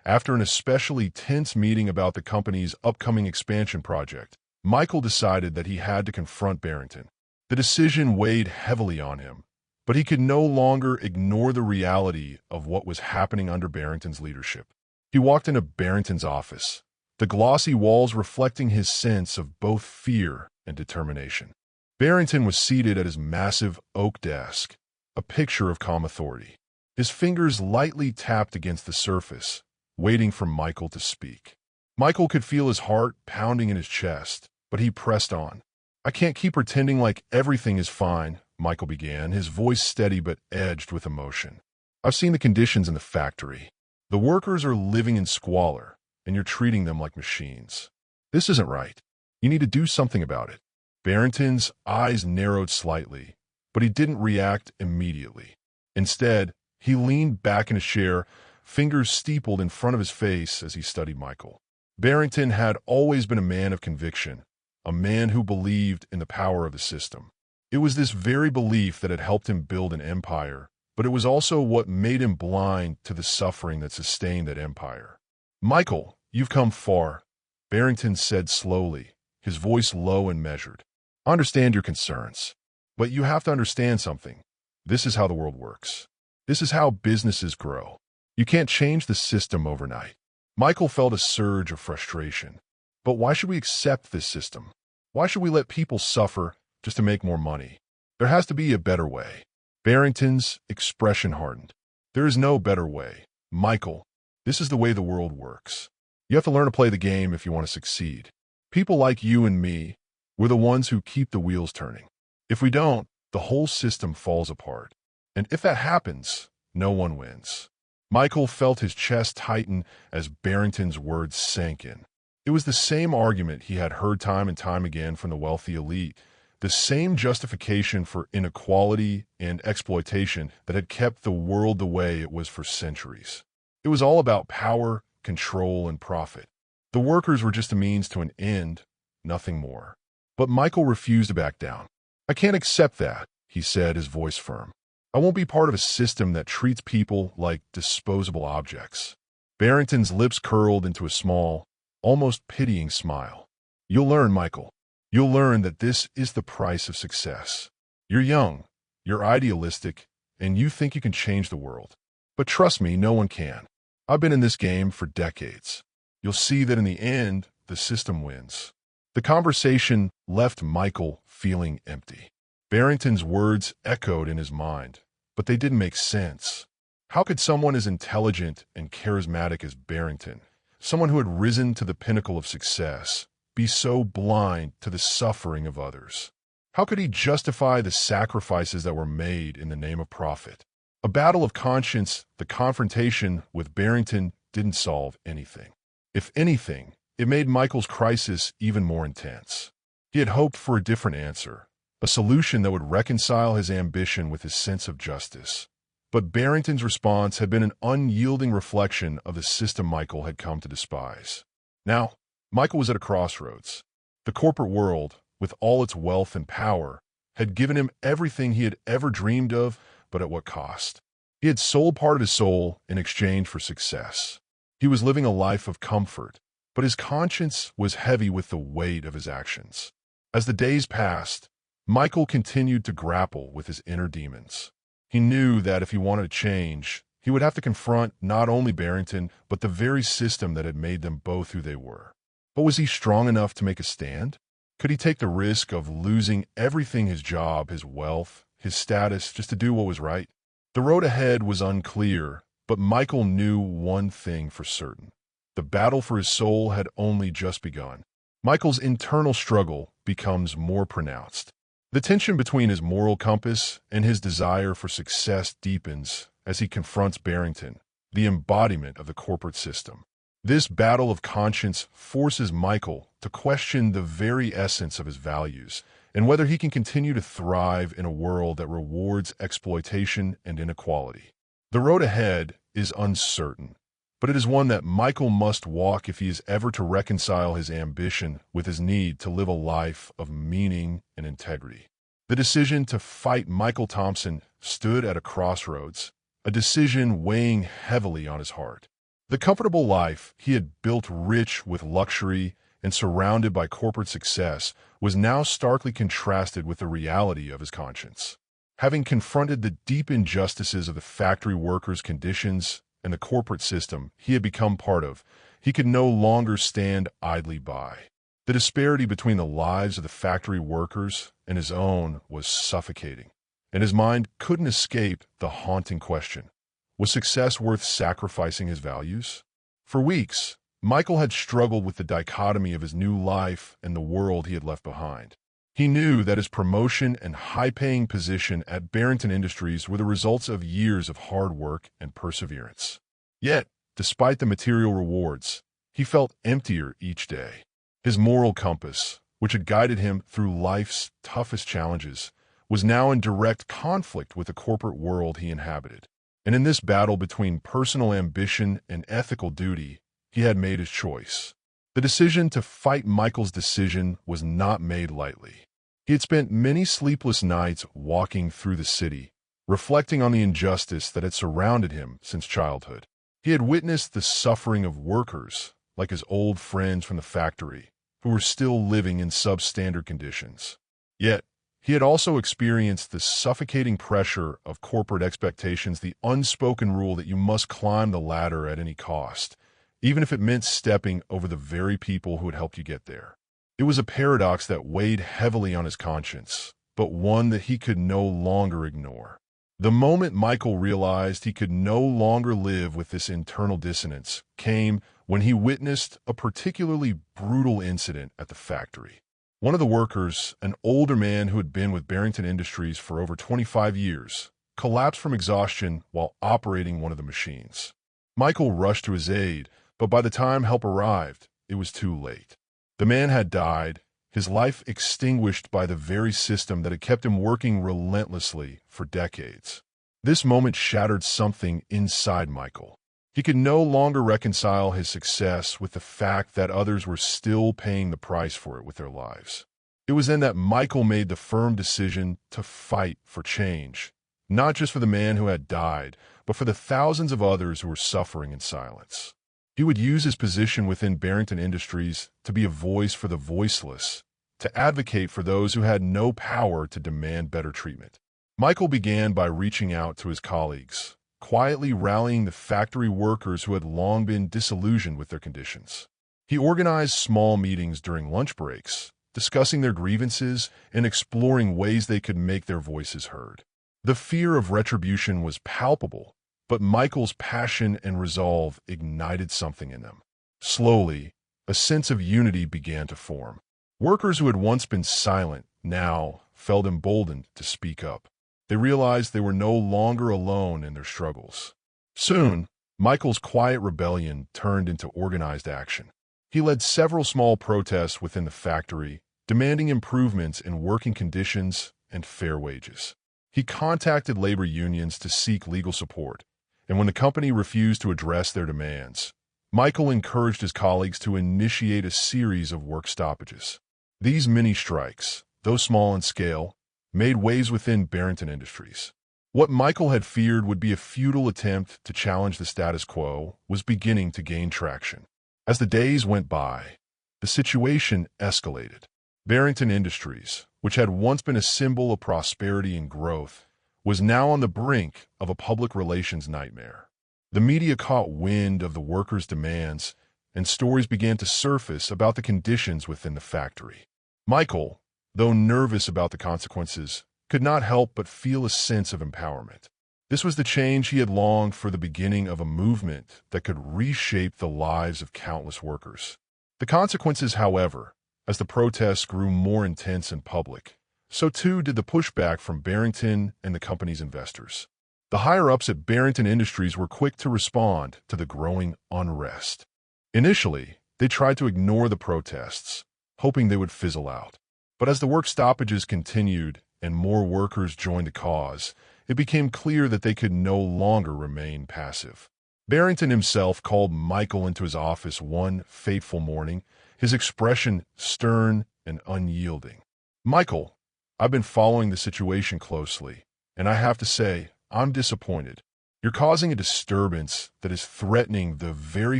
after an especially tense meeting about the company's upcoming expansion project, Michael decided that he had to confront Barrington. The decision weighed heavily on him, but he could no longer ignore the reality of what was happening under Barrington's leadership. He walked into Barrington's office, the glossy walls reflecting his sense of both fear and determination. Barrington was seated at his massive oak desk, a picture of calm authority. His fingers lightly tapped against the surface, waiting for Michael to speak. Michael could feel his heart pounding in his chest, but he pressed on. "I can't keep pretending like everything is fine," Michael began, his voice steady but edged with emotion. "I've seen the conditions in the factory. The workers are living in squalor, and you're treating them like machines. This isn't right. You need to do something about it." Barrington's eyes narrowed slightly, but he didn't react immediately. Instead, he leaned back in his chair, fingers steepled in front of his face as he studied Michael. Barrington had always been a man of conviction, a man who believed in the power of the system. It was this very belief that had helped him build an empire, but it was also what made him blind to the suffering that sustained that empire. "Michael, you've come far," Barrington said slowly, his voice low and measured. "I understand your concerns, but you have to understand something. This is how the world works. This is how businesses grow. You can't change the system overnight." Michael felt a surge of frustration. But why should we accept this system? Why should we let people suffer just to make more money? There has to be a better way. Barrington's expression hardened. "There is no better way. Michael, this is the way the world works. You have to learn to play the game if you want to succeed. People like you and me, we're the ones who keep the wheels turning. If we don't, the whole system falls apart. And if that happens, no one wins." Michael felt his chest tighten as Barrington's words sank in. It was the same argument he had heard time and time again from the wealthy elite, the same justification for inequality and exploitation that had kept the world the way it was for centuries. It was all about power, control, and profit. The workers were just a means to an end, nothing more. But Michael refused to back down. "I can't accept that," he said, his voice firm. "I won't be part of a system that treats people like disposable objects." Barrington's lips curled into a small, almost pitying smile. "You'll learn, Michael. You'll learn that this is the price of success. You're young, you're idealistic, and you think you can change the world. But trust me, no one can. I've been in this game for decades. You'll see that in the end, the system wins." The conversation left Michael feeling empty. Barrington's words echoed in his mind, but they didn't make sense. How could someone as intelligent and charismatic as Barrington, someone who had risen to the pinnacle of success, be so blind to the suffering of others? How could he justify the sacrifices that were made in the name of profit? A battle of conscience, the confrontation with Barrington didn't solve anything. If anything, it made Michael's crisis even more intense. He had hoped for a different answer, a solution that would reconcile his ambition with his sense of justice. But Barrington's response had been an unyielding reflection of the system Michael had come to despise. Now, Michael was at a crossroads. The corporate world, with all its wealth and power, had given him everything he had ever dreamed of, but at what cost? He had sold part of his soul in exchange for success. He was living a life of comfort, but his conscience was heavy with the weight of his actions. As the days passed, Michael continued to grapple with his inner demons. He knew that if he wanted to change, he would have to confront not only Barrington, but the very system that had made them both who they were. But was he strong enough to make a stand? Could he take the risk of losing everything, his job, his wealth, his status, just to do what was right? The road ahead was unclear, but Michael knew one thing for certain. The battle for his soul had only just begun. Michael's internal struggle becomes more pronounced. The tension between his moral compass and his desire for success deepens as he confronts Barrington, the embodiment of the corporate system. This battle of conscience forces Michael to question the very essence of his values and whether he can continue to thrive in a world that rewards exploitation and inequality. The road ahead is uncertain, but it is one that Michael must walk if he is ever to reconcile his ambition with his need to live a life of meaning and integrity. The decision to fight Michael Thompson stood at a crossroads, a decision weighing heavily on his heart. The comfortable life he had built, rich with luxury and surrounded by corporate success, was now starkly contrasted with the reality of his conscience. Having confronted the deep injustices of the factory workers' conditions and the corporate system he had become part of, he could no longer stand idly by. The disparity between the lives of the factory workers and his own was suffocating, and his mind couldn't escape the haunting question: was success worth sacrificing his values? For weeks, Michael had struggled with the dichotomy of his new life and the world he had left behind. He knew that his promotion and high-paying position at Barrington Industries were the results of years of hard work and perseverance. Yet, despite the material rewards, he felt emptier each day. His moral compass, which had guided him through life's toughest challenges, was now in direct conflict with the corporate world he inhabited. And in this battle between personal ambition and ethical duty, he had made his choice. The decision to fight Michael's decision was not made lightly. He had spent many sleepless nights walking through the city, reflecting on the injustice that had surrounded him since childhood. He had witnessed the suffering of workers, like his old friends from the factory, who were still living in substandard conditions. Yet, he had also experienced the suffocating pressure of corporate expectations, the unspoken rule that you must climb the ladder at any cost, even if it meant stepping over the very people who had helped you get there. It was a paradox that weighed heavily on his conscience, but one that he could no longer ignore. The moment Michael realized he could no longer live with this internal dissonance came when he witnessed a particularly brutal incident at the factory. One of the workers, an older man who had been with Barrington Industries for over 25 years, collapsed from exhaustion while operating one of the machines. Michael rushed to his aid, but by the time help arrived, it was too late. The man had died, his life extinguished by the very system that had kept him working relentlessly for decades. This moment shattered something inside Michael. He could no longer reconcile his success with the fact that others were still paying the price for it with their lives. It was then that Michael made the firm decision to fight for change, not just for the man who had died, but for the thousands of others who were suffering in silence. He would use his position within Barrington Industries to be a voice for the voiceless, to advocate for those who had no power to demand better treatment. Michael began by reaching out to his colleagues, quietly rallying the factory workers who had long been disillusioned with their conditions. He organized small meetings during lunch breaks, discussing their grievances and exploring ways they could make their voices heard. The fear of retribution was palpable, but Michael's passion and resolve ignited something in them. Slowly, a sense of unity began to form. Workers who had once been silent now felt emboldened to speak up. They realized they were no longer alone in their struggles. Soon, Michael's quiet rebellion turned into organized action. He led several small protests within the factory, demanding improvements in working conditions and fair wages. He contacted labor unions to seek legal support, and when the company refused to address their demands, Michael encouraged his colleagues to initiate a series of work stoppages. These mini-strikes, though small in scale, made waves within Barrington Industries. What Michael had feared would be a futile attempt to challenge the status quo was beginning to gain traction. As the days went by, the situation escalated. Barrington Industries, which had once been a symbol of prosperity and growth, was now on the brink of a public relations nightmare. The media caught wind of the workers' demands, and stories began to surface about the conditions within the factory. Michael, though nervous about the consequences, could not help but feel a sense of empowerment. This was the change he had longed for, the beginning of a movement that could reshape the lives of countless workers. The consequences, however, as the protests grew more intense and public, so too did the pushback from Barrington and the company's investors. The higher-ups at Barrington Industries were quick to respond to the growing unrest. Initially, they tried to ignore the protests, hoping they would fizzle out. But as the work stoppages continued and more workers joined the cause, it became clear that they could no longer remain passive. Barrington himself called Michael into his office one fateful morning, his expression stern and unyielding. "Michael, I've been following the situation closely, and I have to say, I'm disappointed. You're causing a disturbance that is threatening the very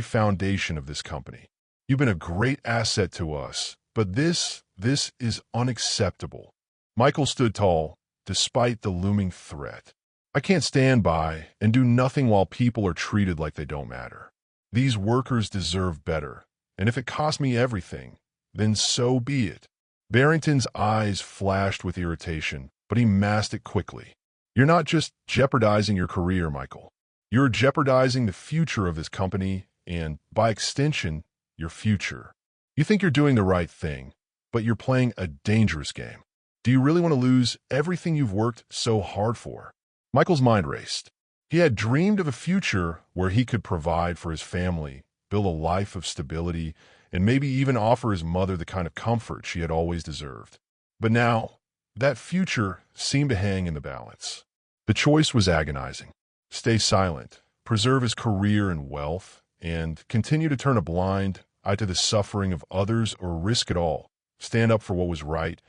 foundation of this company. You've been a great asset to us, but this is unacceptable." Michael stood tall, despite the looming threat. "I can't stand by and do nothing while people are treated like they don't matter. These workers deserve better, and if it costs me everything, then so be it." Barrington's eyes flashed with irritation, but he masked it quickly. "You're not just jeopardizing your career, Michael. You're jeopardizing the future of this company and, by extension, your future. You think you're doing the right thing, but you're playing a dangerous game. Do you really want to lose everything you've worked so hard for?" Michael's mind raced. He had dreamed of a future where he could provide for his family, build a life of stability, and maybe even offer his mother the kind of comfort she had always deserved. But now, that future seemed to hang in the balance. The choice was agonizing: stay silent, preserve his career and wealth, and continue to turn a blind eye to the suffering of others, or risk it all, stand up for what was right,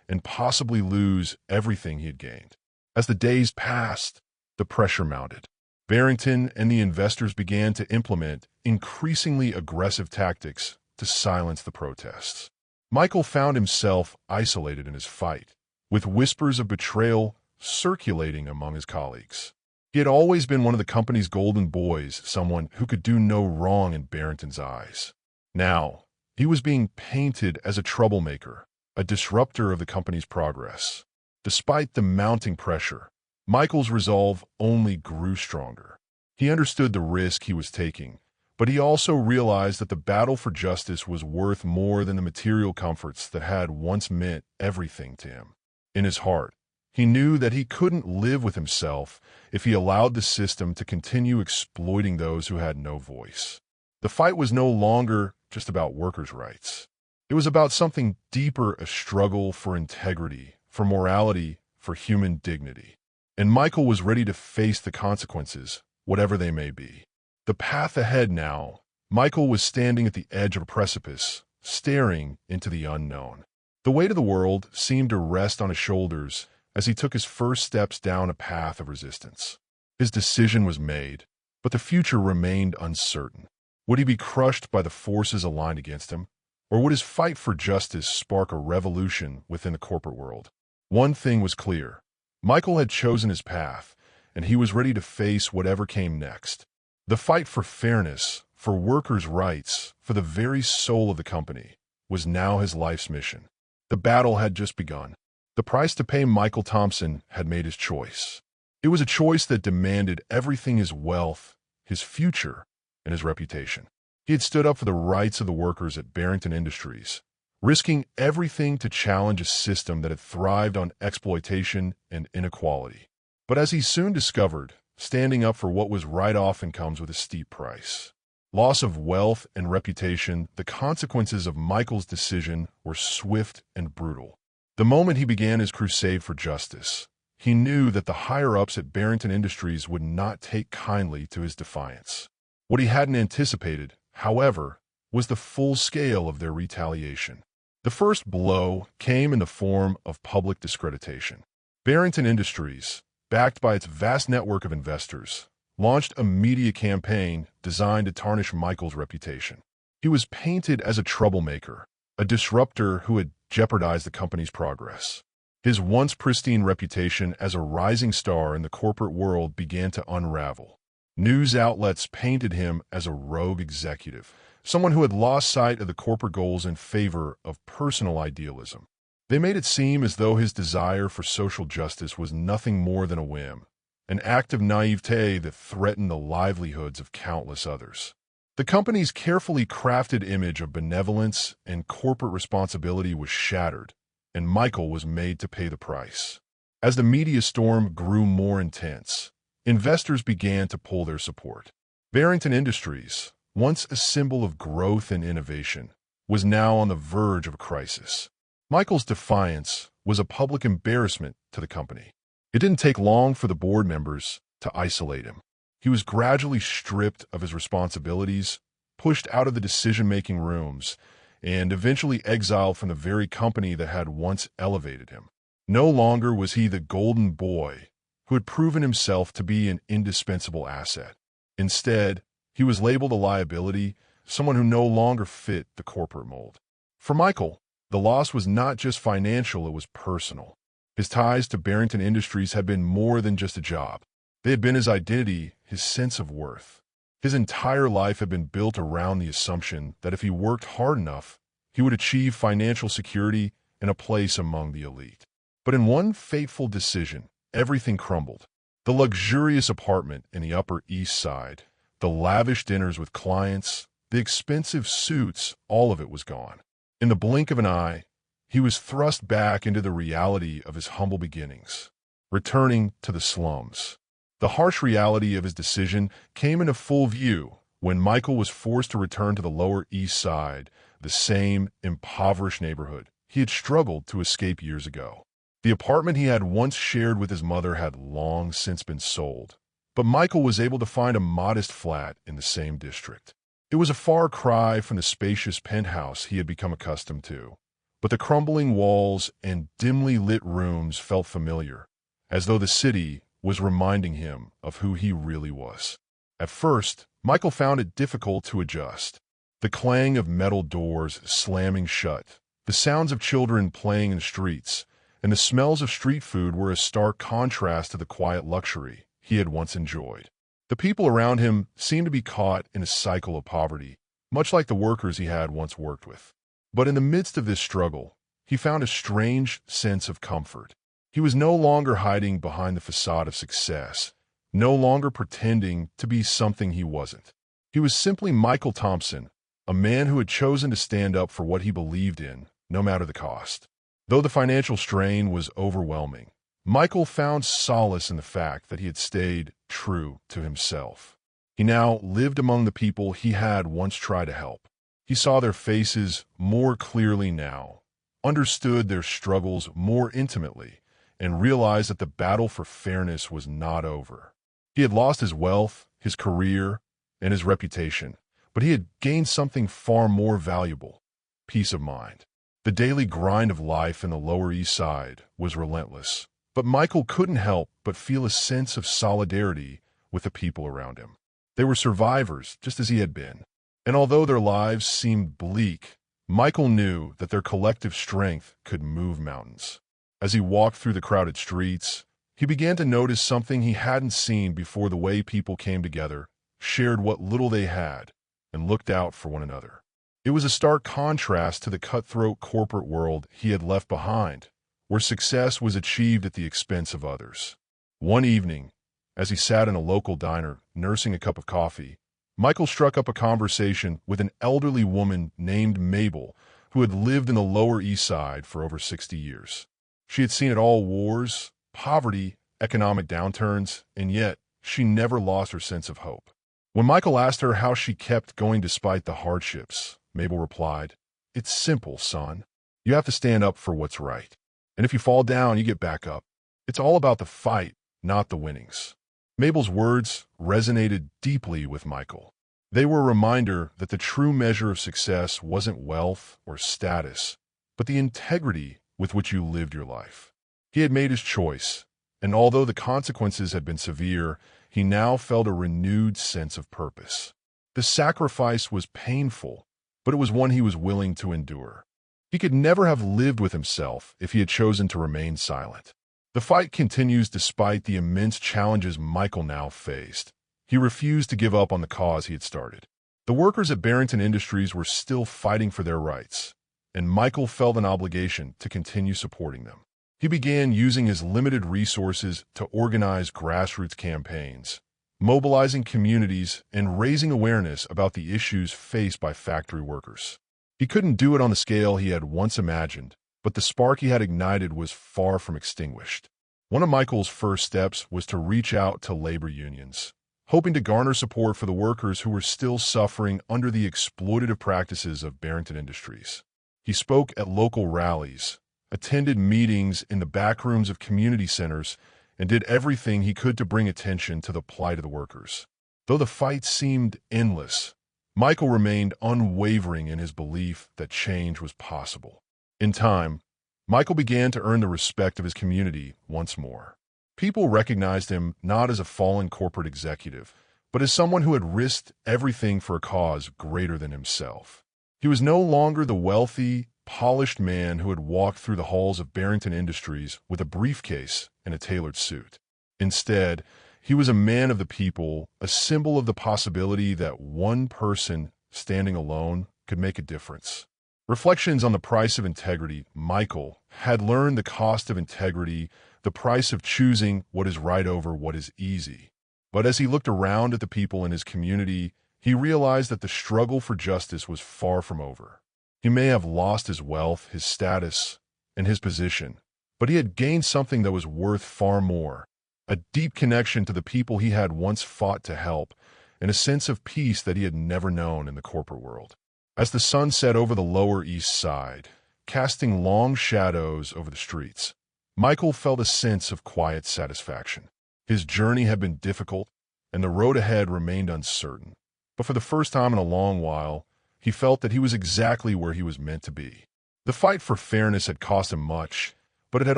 and possibly lose everything he had gained. As the days passed, the pressure mounted. Barrington and the investors began to implement increasingly aggressive tactics to silence the protests. Michael found himself isolated in his fight, with whispers of betrayal circulating among his colleagues. He had always been one of the company's golden boys, someone who could do no wrong in Barrington's eyes. Now, he was being painted as a troublemaker, a disruptor of the company's progress. Despite the mounting pressure, Michael's resolve only grew stronger. He understood the risk he was taking, but he also realized that the battle for justice was worth more than the material comforts that had once meant everything to him. In his heart, he knew that he couldn't live with himself if he allowed the system to continue exploiting those who had no voice. The fight was no longer just about workers' rights. It was about something deeper, a struggle for integrity, for morality, for human dignity. And Michael was ready to face the consequences, whatever they may be. The path ahead now, Michael was standing at the edge of a precipice, staring into the unknown. The weight of the world seemed to rest on his shoulders as he took his first steps down a path of resistance. His decision was made, but the future remained uncertain. Would he be crushed by the forces aligned against him, or would his fight for justice spark a revolution within the corporate world? One thing was clear: Michael had chosen his path, and he was ready to face whatever came next. The fight for fairness, for workers' rights, for the very soul of the company, was now his life's mission. The battle had just begun. The price to pay Michael Thompson had made his choice. It was a choice that demanded everything: his wealth, his future, and his reputation. He had stood up for the rights of the workers at Barrington Industries, risking everything to challenge a system that had thrived on exploitation and inequality. But as he soon discovered, standing up for what was right often comes with a steep price. Loss of wealth and reputation, the consequences of Michael's decision were swift and brutal. The moment he began his crusade for justice, he knew that the higher-ups at Barrington Industries would not take kindly to his defiance. What he hadn't anticipated, however, was the full scale of their retaliation. The first blow came in the form of public discreditation. Barrington Industries, backed by its vast network of investors, launched a media campaign designed to tarnish Michael's reputation. He was painted as a troublemaker, a disruptor who had jeopardized the company's progress. His once pristine reputation as a rising star in the corporate world began to unravel. News outlets painted him as a rogue executive, someone who had lost sight of the corporate goals in favor of personal idealism. They made it seem as though his desire for social justice was nothing more than a whim, an act of naivete that threatened the livelihoods of countless others. The company's carefully crafted image of benevolence and corporate responsibility was shattered, and Michael was made to pay the price. As the media storm grew more intense, investors began to pull their support. Barrington Industries, once a symbol of growth and innovation, was now on the verge of a crisis. Michael's defiance was a public embarrassment to the company. It didn't take long for the board members to isolate him. He was gradually stripped of his responsibilities, pushed out of the decision-making rooms, and eventually exiled from the very company that had once elevated him. No longer was he the golden boy who had proven himself to be an indispensable asset. Instead, he was labeled a liability, someone who no longer fit the corporate mold. For Michael, the loss was not just financial, it was personal. His ties to Barrington Industries had been more than just a job. They had been his identity, his sense of worth. His entire life had been built around the assumption that if he worked hard enough, he would achieve financial security and a place among the elite. But in one fateful decision, everything crumbled. The luxurious apartment in the Upper East Side, the lavish dinners with clients, the expensive suits, all of it was gone. In the blink of an eye, he was thrust back into the reality of his humble beginnings, returning to the slums. The harsh reality of his decision came into full view when Michael was forced to return to the Lower East Side, the same impoverished neighborhood he had struggled to escape years ago. The apartment he had once shared with his mother had long since been sold, but Michael was able to find a modest flat in the same district. It was a far cry from the spacious penthouse he had become accustomed to, but the crumbling walls and dimly lit rooms felt familiar, as though the city was reminding him of who he really was. At first, Michael found it difficult to adjust. The clang of metal doors slamming shut, the sounds of children playing in the streets, and the smells of street food were a stark contrast to the quiet luxury he had once enjoyed. The people around him seemed to be caught in a cycle of poverty, much like the workers he had once worked with. But in the midst of this struggle, he found a strange sense of comfort. He was no longer hiding behind the facade of success, no longer pretending to be something he wasn't. He was simply Michael Thompson, a man who had chosen to stand up for what he believed in, no matter the cost. Though the financial strain was overwhelming, Michael found solace in the fact that he had stayed true to himself. He now lived among the people he had once tried to help. He saw their faces more clearly now, understood their struggles more intimately, and realized that the battle for fairness was not over. He had lost his wealth, his career, and his reputation, but he had gained something far more valuable: peace of mind. The daily grind of life in the Lower East Side was relentless, but Michael couldn't help but feel a sense of solidarity with the people around him. They were survivors, just as he had been, and although their lives seemed bleak, Michael knew that their collective strength could move mountains. As he walked through the crowded streets, He began to notice something he hadn't seen before: the way people came together, shared what little they had, and looked out for one another. It was a stark contrast to the cutthroat corporate world he had left behind, where success was achieved at the expense of others. One evening, as he sat in a local diner, nursing a cup of coffee, Michael struck up a conversation with an elderly woman named Mabel, who had lived in the Lower East Side for over 60 years. She had seen it all: wars, poverty, economic downturns, and yet she never lost her sense of hope. When Michael asked her how she kept going despite the hardships, Mabel replied, "It's simple, son. You have to stand up for what's right. And if you fall down, you get back up. It's all about the fight, not the winnings." Mabel's words resonated deeply with Michael. They were a reminder that the true measure of success wasn't wealth or status, but the integrity with which you lived your life. He had made his choice, and although the consequences had been severe, he now felt a renewed sense of purpose. The sacrifice was painful, but it was one he was willing to endure. He could never have lived with himself if he had chosen to remain silent. The fight continues despite the immense challenges Michael now faced. He refused to give up on the cause he had started. The workers at Barrington Industries were still fighting for their rights, and Michael felt an obligation to continue supporting them. He began using his limited resources to organize grassroots campaigns, mobilizing communities and raising awareness about the issues faced by factory workers. He couldn't do it on the scale he had once imagined, but the spark he had ignited was far from extinguished. One of Michael's first steps was to reach out to labor unions, hoping to garner support for the workers who were still suffering under the exploitative practices of Barrington Industries. He spoke at local rallies, attended meetings in the back rooms of community centers, and did everything he could to bring attention to the plight of the workers. Though the fight seemed endless, Michael remained unwavering in his belief that change was possible. In time, Michael began to earn the respect of his community once more. People recognized him not as a fallen corporate executive, but as someone who had risked everything for a cause greater than himself. He was no longer the wealthy, polished man who had walked through the halls of Barrington Industries with a briefcase and a tailored suit. Instead, he was a man of the people, a symbol of the possibility that one person standing alone could make a difference. Reflections on the price of integrity. Michael had learned the cost of integrity, the price of choosing what is right over what is easy. But as he looked around at the people in his community, he realized that the struggle for justice was far from over. He may have lost his wealth, his status, and his position, but he had gained something that was worth far more: a deep connection to the people he had once fought to help, and a sense of peace that he had never known in the corporate world. As the sun set over the Lower East Side, casting long shadows over the streets, Michael felt a sense of quiet satisfaction. His journey had been difficult, and the road ahead remained uncertain. But for the first time in a long while, he felt that he was exactly where he was meant to be. The fight for fairness had cost him much, but it had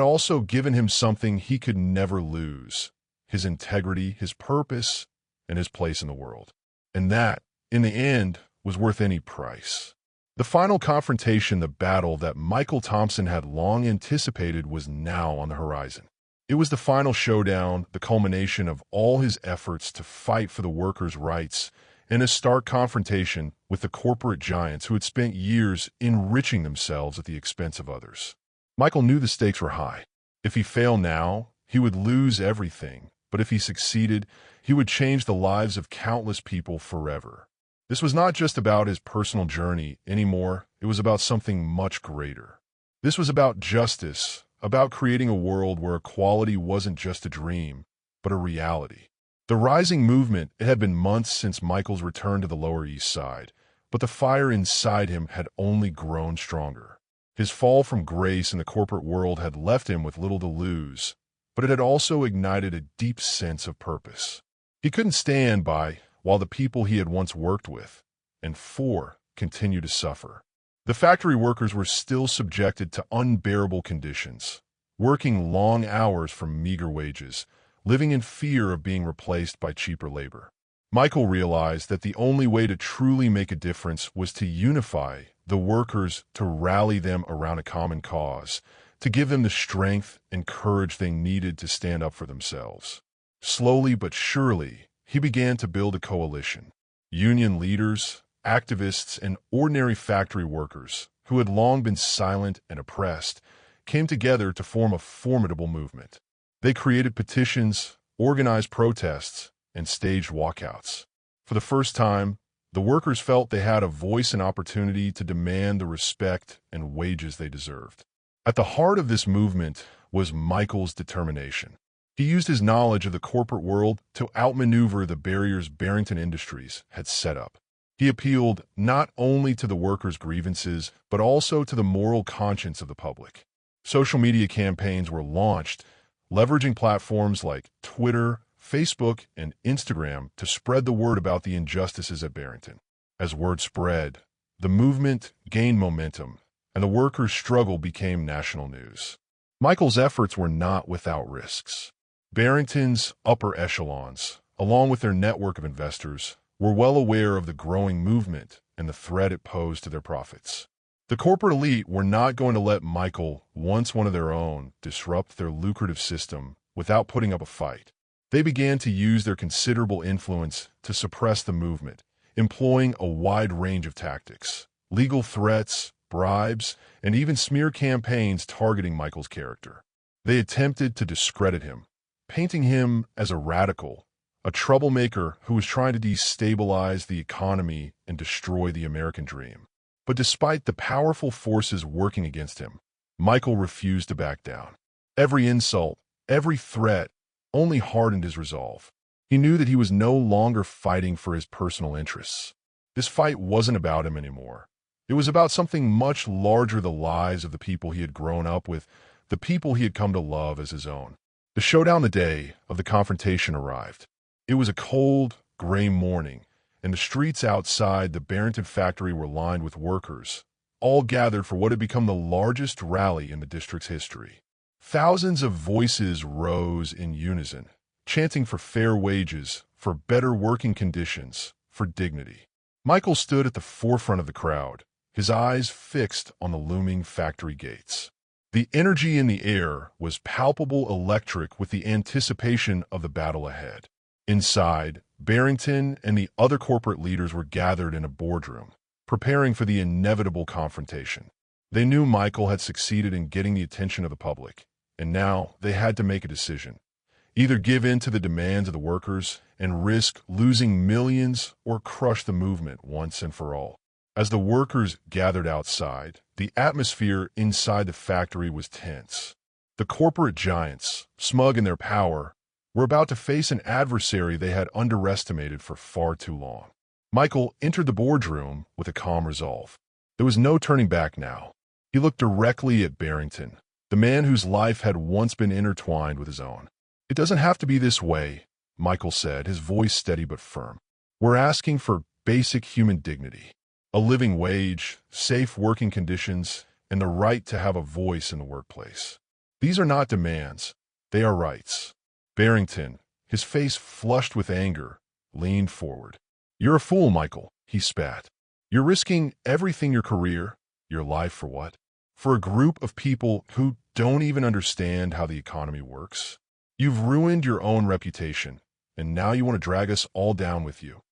also given him something he could never lose: his integrity, his purpose, and his place in the world. And that, in the end, was worth any price. The final confrontation, the battle that Michael Thompson had long anticipated, was now on the horizon. It was the final showdown, the culmination of all his efforts to fight for the workers' rights, and a stark confrontation with the corporate giants who had spent years enriching themselves at the expense of others. Michael knew the stakes were high. If he failed now, he would lose everything, but if he succeeded, he would change the lives of countless people forever. This was not just about his personal journey anymore. It was about something much greater. This was about justice, about creating a world where equality wasn't just a dream, but a reality. The rising movement, it had been months since Michael's return to the Lower East Side, but the fire inside him had only grown stronger. His fall from grace in the corporate world had left him with little to lose, but it had also ignited a deep sense of purpose. He couldn't stand by while the people he had once worked with and for continued to suffer. The factory workers were still subjected to unbearable conditions, working long hours for meager wages, living in fear of being replaced by cheaper labor. Michael realized that the only way to truly make a difference was to unify the workers, to rally them around a common cause, to give them the strength and courage they needed to stand up for themselves. Slowly but surely, he began to build a coalition. Union leaders, activists, and ordinary factory workers, who had long been silent and oppressed, came together to form a formidable movement. They created petitions, organized protests, and staged walkouts. For the first time, the workers felt they had a voice and opportunity to demand the respect and wages they deserved. At the heart of this movement was Michael's determination. He used his knowledge of the corporate world to outmaneuver the barriers Barrington Industries had set up. He appealed not only to the workers' grievances, but also to the moral conscience of the public. Social media campaigns were launched, leveraging platforms like Twitter, Facebook, and Instagram to spread the word about the injustices at Barrington. As word spread, the movement gained momentum, and the workers' struggle became national news. Michael's efforts were not without risks. Barrington's upper echelons, along with their network of investors, were well aware of the growing movement and the threat it posed to their profits. The corporate elite were not going to let Michael, once one of their own, disrupt their lucrative system without putting up a fight. They began to use their considerable influence to suppress the movement, employing a wide range of tactics: legal threats, bribes, and even smear campaigns targeting Michael's character. They attempted to discredit him, painting him as a radical, a troublemaker who was trying to destabilize the economy and destroy the American dream. But despite the powerful forces working against him, Michael refused to back down. Every insult, every threat, only hardened his resolve. He knew that he was no longer fighting for his personal interests. This fight wasn't about him anymore. It was about something much larger: the lives of the people he had grown up with, the people he had come to love as his own. The showdown, the day of the confrontation, arrived. It was a cold, gray morning, and the streets outside the Barrington factory were lined with workers, all gathered for what had become the largest rally in the district's history. Thousands of voices rose in unison, chanting for fair wages, for better working conditions, for dignity. Michael stood at the forefront of the crowd, his eyes fixed on the looming factory gates. The energy in the air was palpable, electric with the anticipation of the battle ahead. Inside, Barrington and the other corporate leaders were gathered in a boardroom, preparing for the inevitable confrontation. They knew Michael had succeeded in getting the attention of the public, and now they had to make a decision: either give in to the demands of the workers and risk losing millions, or crush the movement once and for all. As the workers gathered outside, the atmosphere inside the factory was tense. The corporate giants, smug in their power, were about to face an adversary they had underestimated for far too long. Michael entered the boardroom with a calm resolve. There was no turning back now. He looked directly at Barrington, the man whose life had once been intertwined with his own. "It doesn't have to be this way," Michael said, his voice steady but firm. "We're asking for basic human dignity. A living wage, safe working conditions, and the right to have a voice in the workplace. These are not demands, they are rights." Barrington, his face flushed with anger, leaned forward. "You're a fool, Michael," he spat. "You're risking everything: your career, your life, for what? For a group of people who don't even understand how the economy works? You've ruined your own reputation, and now you want to drag us all down with you."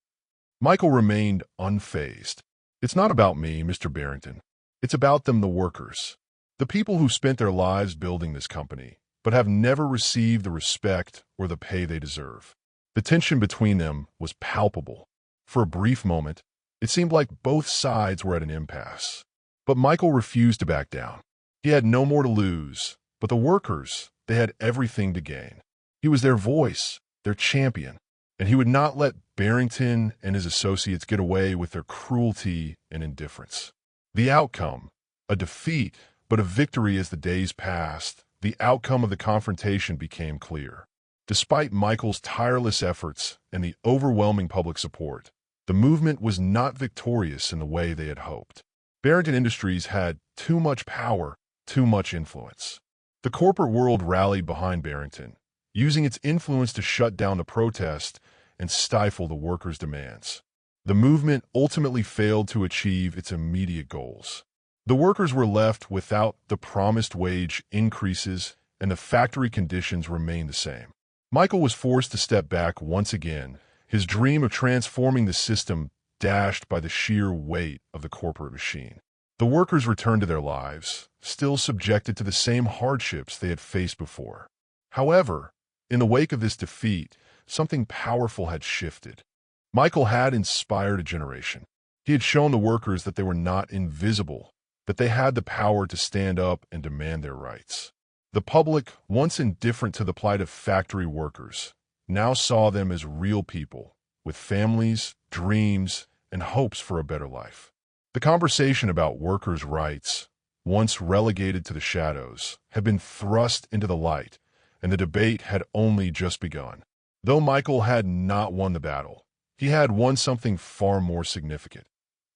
Michael remained unfazed. "It's not about me, Mr. Barrington. It's about them, the workers. The people who spent their lives building this company, but have never received the respect or the pay they deserve." The tension between them was palpable. For a brief moment, it seemed like both sides were at an impasse. But Michael refused to back down. He had no more to lose, but the workers, they had everything to gain. He was their voice, their champion, and he would not let Barrington and his associates get away with their cruelty and indifference. The outcome, a defeat, but a victory. As the days passed, the outcome of the confrontation became clear. Despite Michael's tireless efforts and the overwhelming public support, the movement was not victorious in the way they had hoped. Barrington Industries had too much power, too much influence. The corporate world rallied behind Barrington, using its influence to shut down the protest and stifle the workers' demands. The movement ultimately failed to achieve its immediate goals. The workers were left without the promised wage increases, and the factory conditions remained the same. Michael was forced to step back once again, his dream of transforming the system dashed by the sheer weight of the corporate machine. The workers returned to their lives, still subjected to the same hardships they had faced before. However, in the wake of this defeat, something powerful had shifted. Michael had inspired a generation. He had shown the workers that they were not invisible, that they had the power to stand up and demand their rights. The public, once indifferent to the plight of factory workers, now saw them as real people, with families, dreams, and hopes for a better life. The conversation about workers' rights, once relegated to the shadows, had been thrust into the light, and the debate had only just begun. Though Michael had not won the battle, he had won something far more significant.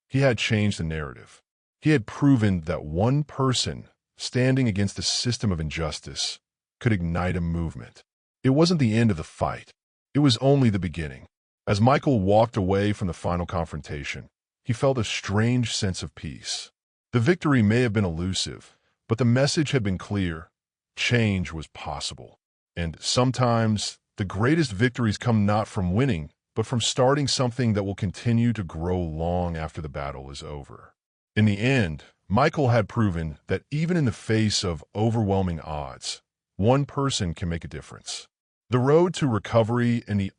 He had changed the narrative. He had proven that one person standing against a system of injustice could ignite a movement. It wasn't the end of the fight. It was only the beginning. As Michael walked away from the final confrontation, he felt a strange sense of peace. The victory may have been elusive, but the message had been clear. Change was possible. And sometimes, the greatest victories come not from winning, but from starting something that will continue to grow long after the battle is over. In the end, Michael had proven that even in the face of overwhelming odds, one person can make a difference. The road to recovery and the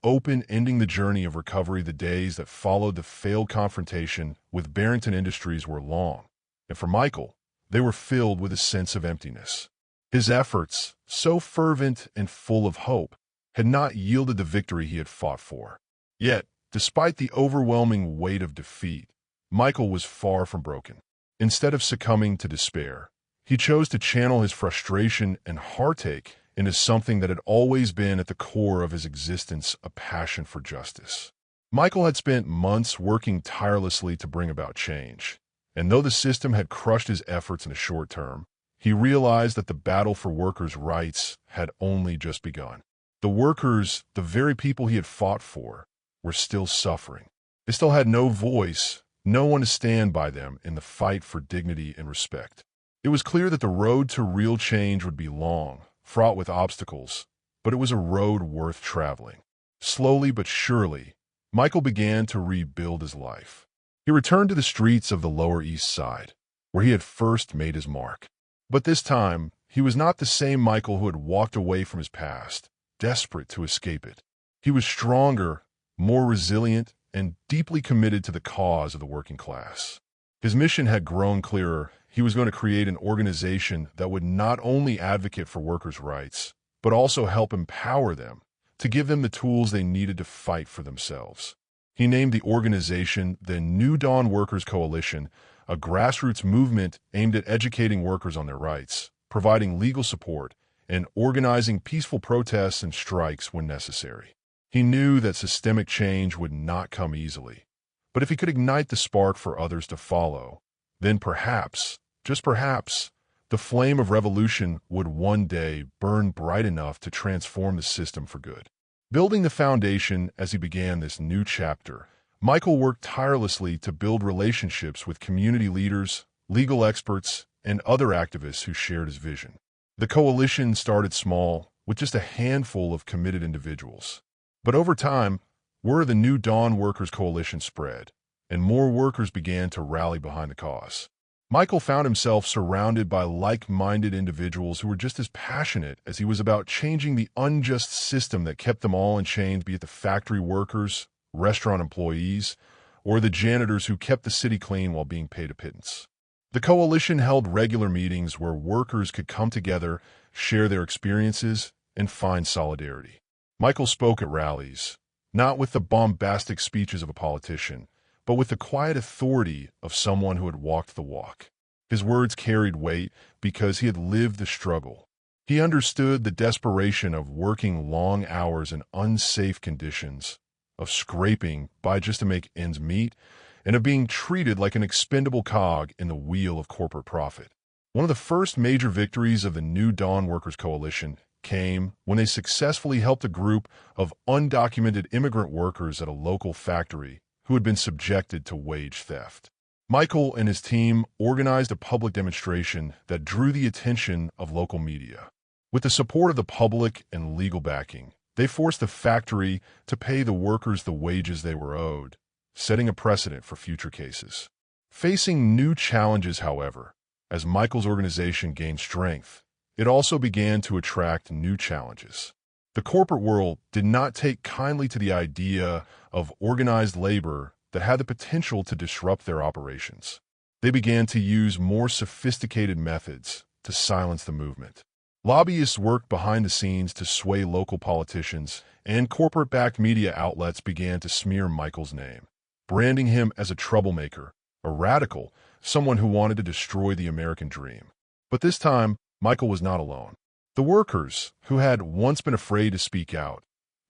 ending the journey of recovery the days that followed the failed confrontation with Barrington Industries were long, and for Michael, they were filled with a sense of emptiness. His efforts, so fervent and full of hope, had not yielded the victory he had fought for. Yet, despite the overwhelming weight of defeat, Michael was far from broken. Instead of succumbing to despair, he chose to channel his frustration and heartache into something that had always been at the core of his existence, a passion for justice. Michael had spent months working tirelessly to bring about change, and though the system had crushed his efforts in the short term, he realized that the battle for workers' rights had only just begun. The workers, the very people he had fought for, were still suffering. They still had no voice, no one to stand by them in the fight for dignity and respect. It was clear that the road to real change would be long, fraught with obstacles, but it was a road worth traveling. Slowly but surely, Michael began to rebuild his life. He returned to the streets of the Lower East Side, where he had first made his mark. But this time, he was not the same Michael who had walked away from his past, desperate to escape it. He was stronger, more resilient, and deeply committed to the cause of the working class. His mission had grown clearer. He was going to create an organization that would not only advocate for workers' rights, but also help empower them, to give them the tools they needed to fight for themselves. He named the organization the New Dawn Workers Coalition, a grassroots movement aimed at educating workers on their rights, providing legal support, and organizing peaceful protests and strikes when necessary. He knew that systemic change would not come easily, but if he could ignite the spark for others to follow, then perhaps, just perhaps, the flame of revolution would one day burn bright enough to transform the system for good. Building the foundation as he began this new chapter, Michael worked tirelessly to build relationships with community leaders, legal experts, and other activists who shared his vision. The coalition started small, with just a handful of committed individuals. But over time, word of the New Dawn Workers Coalition spread, and more workers began to rally behind the cause. Michael found himself surrounded by like-minded individuals who were just as passionate as he was about changing the unjust system that kept them all in chains, be it the factory workers, restaurant employees, or the janitors who kept the city clean while being paid a pittance. The coalition held regular meetings where workers could come together, share their experiences, and find solidarity. Michael spoke at rallies, not with the bombastic speeches of a politician, but with the quiet authority of someone who had walked the walk. His words carried weight because he had lived the struggle. He understood the desperation of working long hours in unsafe conditions, of scraping by just to make ends meet, and of being treated like an expendable cog in the wheel of corporate profit. One of the first major victories of the New Dawn Workers Coalition came when they successfully helped a group of undocumented immigrant workers at a local factory who had been subjected to wage theft. Michael and his team organized a public demonstration that drew the attention of local media. With the support of the public and legal backing, they forced the factory to pay the workers the wages they were owed, setting a precedent for future cases. Facing new challenges, however, as Michael's organization gained strength, it also began to attract new challenges. The corporate world did not take kindly to the idea of organized labor that had the potential to disrupt their operations. They began to use more sophisticated methods to silence the movement. Lobbyists worked behind the scenes to sway local politicians, and corporate-backed media outlets began to smear Michael's name, branding him as a troublemaker, a radical, someone who wanted to destroy the American dream. But this time, Michael was not alone. The workers, who had once been afraid to speak out,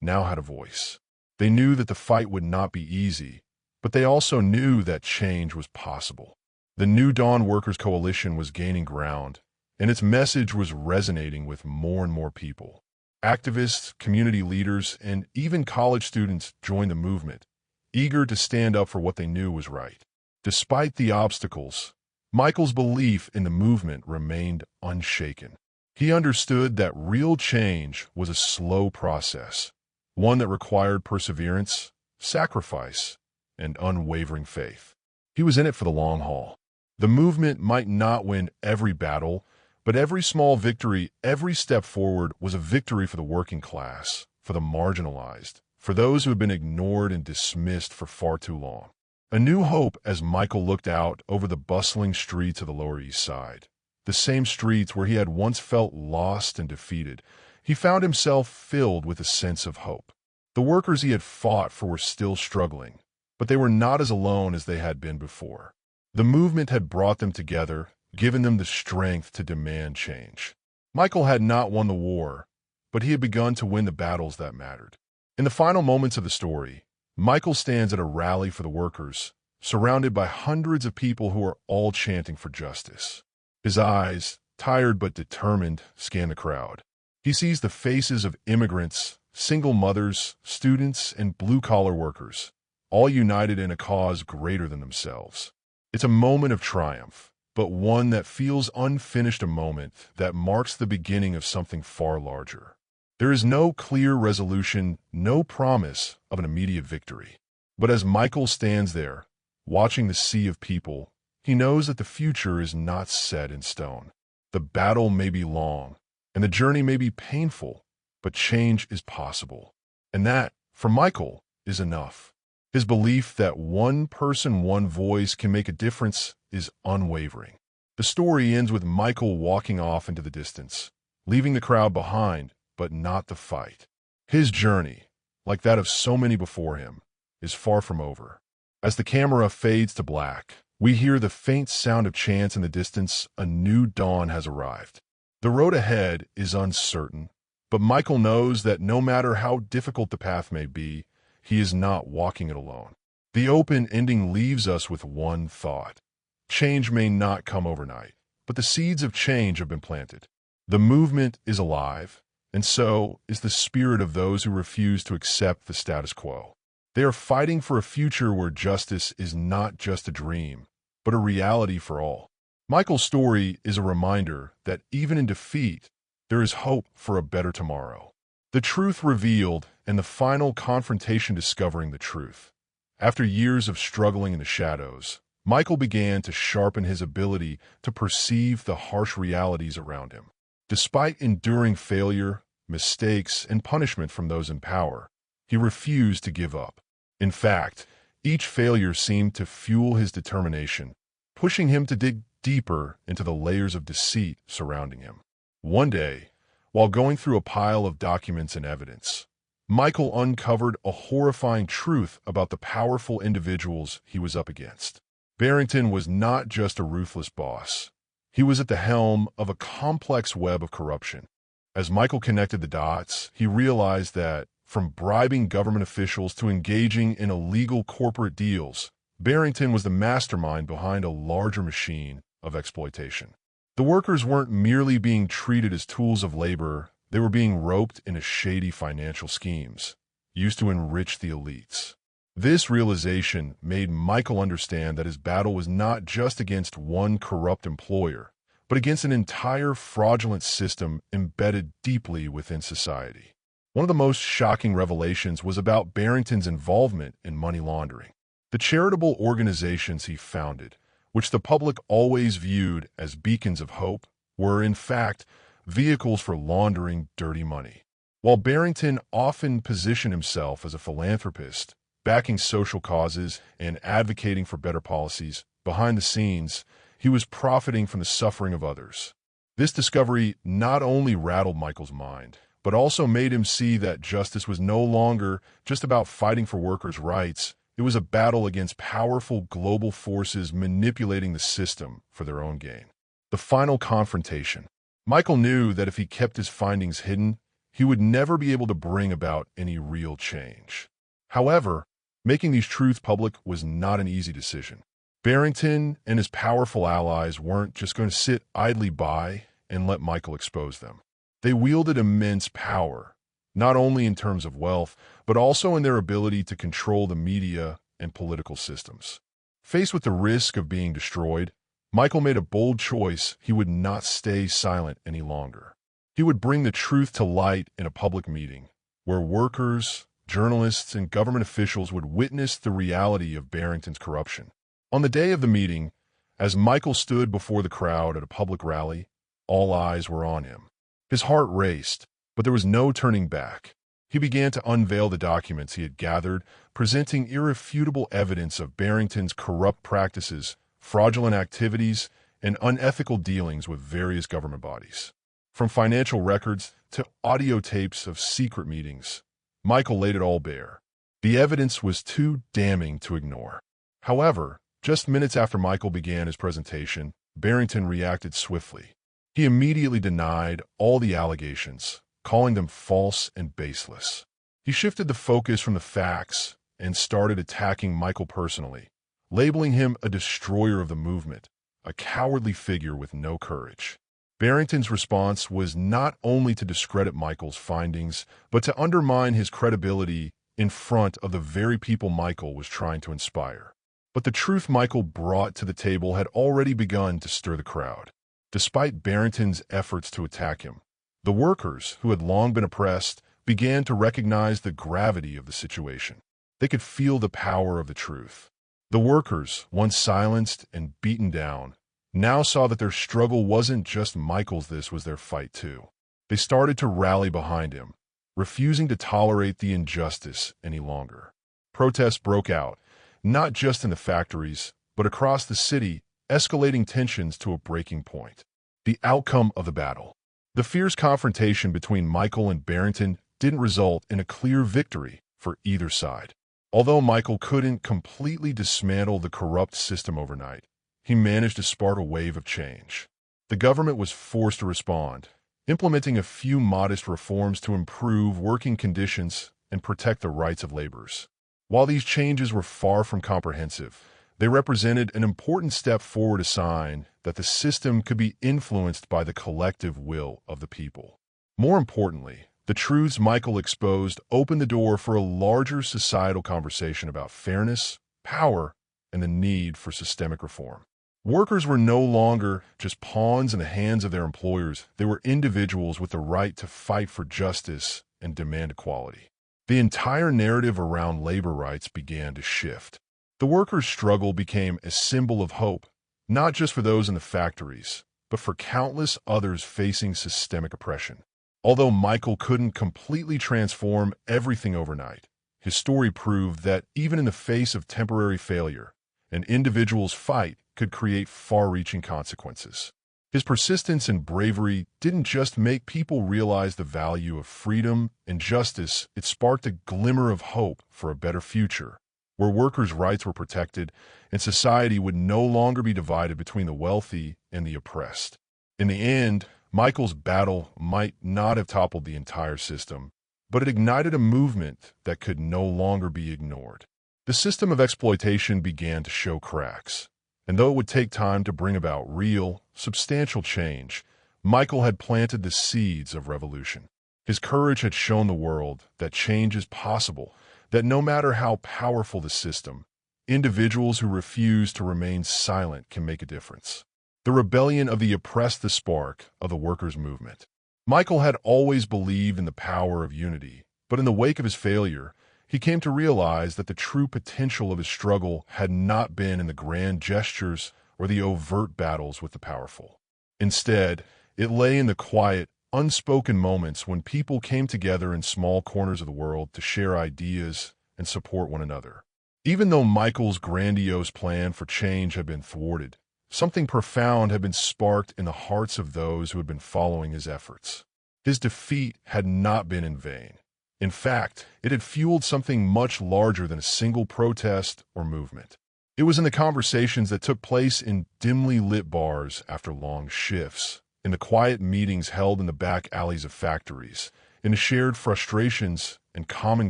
now had a voice. They knew that the fight would not be easy, but they also knew that change was possible. The New Dawn Workers' Coalition was gaining ground, and its message was resonating with more and more people. Activists, community leaders, and even college students joined the movement, eager to stand up for what they knew was right. Despite the obstacles, Michael's belief in the movement remained unshaken. He understood that real change was a slow process, one that required perseverance, sacrifice, and unwavering faith. He was in it for the long haul. The movement might not win every battle, but every small victory, every step forward was a victory for the working class, for the marginalized, for those who had been ignored and dismissed for far too long. A new hope as Michael looked out over the bustling streets of the Lower East Side. The same streets where he had once felt lost and defeated. He found himself filled with a sense of hope. The workers he had fought for were still struggling, but they were not as alone as they had been before. The movement had brought them together, given them the strength to demand change. Michael had not won the war, but he had begun to win the battles that mattered. In the final moments of the story, Michael stands at a rally for the workers, surrounded by hundreds of people who are all chanting for justice. His eyes, tired but determined, scan the crowd. He sees the faces of immigrants, single mothers, students, and blue-collar workers, all united in a cause greater than themselves. It's a moment of triumph, but one that feels unfinished, a moment that marks the beginning of something far larger. There is no clear resolution, no promise of an immediate victory. But as Michael stands there, watching the sea of people, he knows that the future is not set in stone. The battle may be long, and the journey may be painful, but change is possible. And that, for Michael, is enough. His belief that one person, one voice can make a difference is unwavering. The story ends with Michael walking off into the distance, leaving the crowd behind, but not the fight. His journey, like that of so many before him, is far from over. As the camera fades to black, we hear the faint sound of chants in the distance. A new dawn has arrived. The road ahead is uncertain, but Michael knows that no matter how difficult the path may be, he is not walking it alone. The open ending leaves us with one thought. Change may not come overnight, but the seeds of change have been planted. The movement is alive, and so is the spirit of those who refuse to accept the status quo. They are fighting for a future where justice is not just a dream, but a reality for all. Michael's story is a reminder that even in defeat, there is hope for a better tomorrow. The truth revealed and the final confrontation discovering the truth. After years of struggling in the shadows, Michael began to sharpen his ability to perceive the harsh realities around him. Despite enduring failure, mistakes, and punishment from those in power, he refused to give up. In fact, each failure seemed to fuel his determination, pushing him to dig deeper into the layers of deceit surrounding him. One day, while going through a pile of documents and evidence, Michael uncovered a horrifying truth about the powerful individuals he was up against. Barrington was not just a ruthless boss. He was at the helm of a complex web of corruption. As Michael connected the dots, he realized that, from bribing government officials to engaging in illegal corporate deals, Barrington was the mastermind behind a larger machine of exploitation. The workers weren't merely being treated as tools of labor, they were being roped into shady financial schemes, used to enrich the elites. This realization made Michael understand that his battle was not just against one corrupt employer, but against an entire fraudulent system embedded deeply within society. One of the most shocking revelations was about Barrington's involvement in money laundering. The charitable organizations he founded, which the public always viewed as beacons of hope, were in fact vehicles for laundering dirty money. While Barrington often positioned himself as a philanthropist, backing social causes and advocating for better policies, behind the scenes, he was profiting from the suffering of others. This discovery not only rattled Michael's mind, but also made him see that justice was no longer just about fighting for workers' rights. It was a battle against powerful global forces manipulating the system for their own gain. The final confrontation. Michael knew that if he kept his findings hidden, he would never be able to bring about any real change. However, making these truths public was not an easy decision. Barrington and his powerful allies weren't just going to sit idly by and let Michael expose them. They wielded immense power, not only in terms of wealth, but also in their ability to control the media and political systems. Faced with the risk of being destroyed, Michael made a bold choice. He would not stay silent any longer. He would bring the truth to light in a public meeting, where workers, journalists, and government officials would witness the reality of Barrington's corruption. On the day of the meeting, as Michael stood before the crowd at a public rally, all eyes were on him. His heart raced, but there was no turning back. He began to unveil the documents he had gathered, presenting irrefutable evidence of Barrington's corrupt practices, fraudulent activities, and unethical dealings with various government bodies. From financial records to audio tapes of secret meetings, Michael laid it all bare. The evidence was too damning to ignore. However, just minutes after Michael began his presentation, Barrington reacted swiftly. He immediately denied all the allegations, calling them false and baseless. He shifted the focus from the facts and started attacking Michael personally, labeling him a destroyer of the movement, a cowardly figure with no courage. Barrington's response was not only to discredit Michael's findings, but to undermine his credibility in front of the very people Michael was trying to inspire. But the truth Michael brought to the table had already begun to stir the crowd. Despite Barrington's efforts to attack him, the workers, who had long been oppressed, began to recognize the gravity of the situation. They could feel the power of the truth. The workers, once silenced and beaten down, now saw that their struggle wasn't just Michael's, this was their fight too. They started to rally behind him, refusing to tolerate the injustice any longer. Protests broke out, not just in the factories, but across the city, escalating tensions to a breaking point. The outcome of the battle. The fierce confrontation between Michael and Barrington didn't result in a clear victory for either side. Although Michael couldn't completely dismantle the corrupt system overnight, he managed to spark a wave of change. The government was forced to respond, implementing a few modest reforms to improve working conditions and protect the rights of laborers. While these changes were far from comprehensive, they represented an important step forward, a sign that the system could be influenced by the collective will of the people. More importantly, the truths Michael exposed opened the door for a larger societal conversation about fairness, power, and the need for systemic reform. Workers were no longer just pawns in the hands of their employers. They were individuals with the right to fight for justice and demand equality. The entire narrative around labor rights began to shift. The workers' struggle became a symbol of hope, not just for those in the factories, but for countless others facing systemic oppression. Although Michael couldn't completely transform everything overnight, his story proved that even in the face of temporary failure, an individual's fight could create far-reaching consequences. His persistence and bravery didn't just make people realize the value of freedom and justice, it sparked a glimmer of hope for a better future, where workers' rights were protected and society would no longer be divided between the wealthy and the oppressed. In the end, Michael's battle might not have toppled the entire system, but it ignited a movement that could no longer be ignored. The system of exploitation began to show cracks, and though it would take time to bring about real, substantial change, Michael had planted the seeds of revolution. His courage had shown the world that change is possible, that no matter how powerful the system, individuals who refuse to remain silent can make a difference. The rebellion of the oppressed, the spark of the workers' movement. Michael had always believed in the power of unity, but in the wake of his failure, he came to realize that the true potential of his struggle had not been in the grand gestures or the overt battles with the powerful. Instead, it lay in the quiet, unspoken moments when people came together in small corners of the world to share ideas and support one another. Even though Michael's grandiose plan for change had been thwarted, something profound had been sparked in the hearts of those who had been following his efforts. His defeat had not been in vain. In fact, it had fueled something much larger than a single protest or movement. It was in the conversations that took place in dimly lit bars after long shifts, in the quiet meetings held in the back alleys of factories, in the shared frustrations and common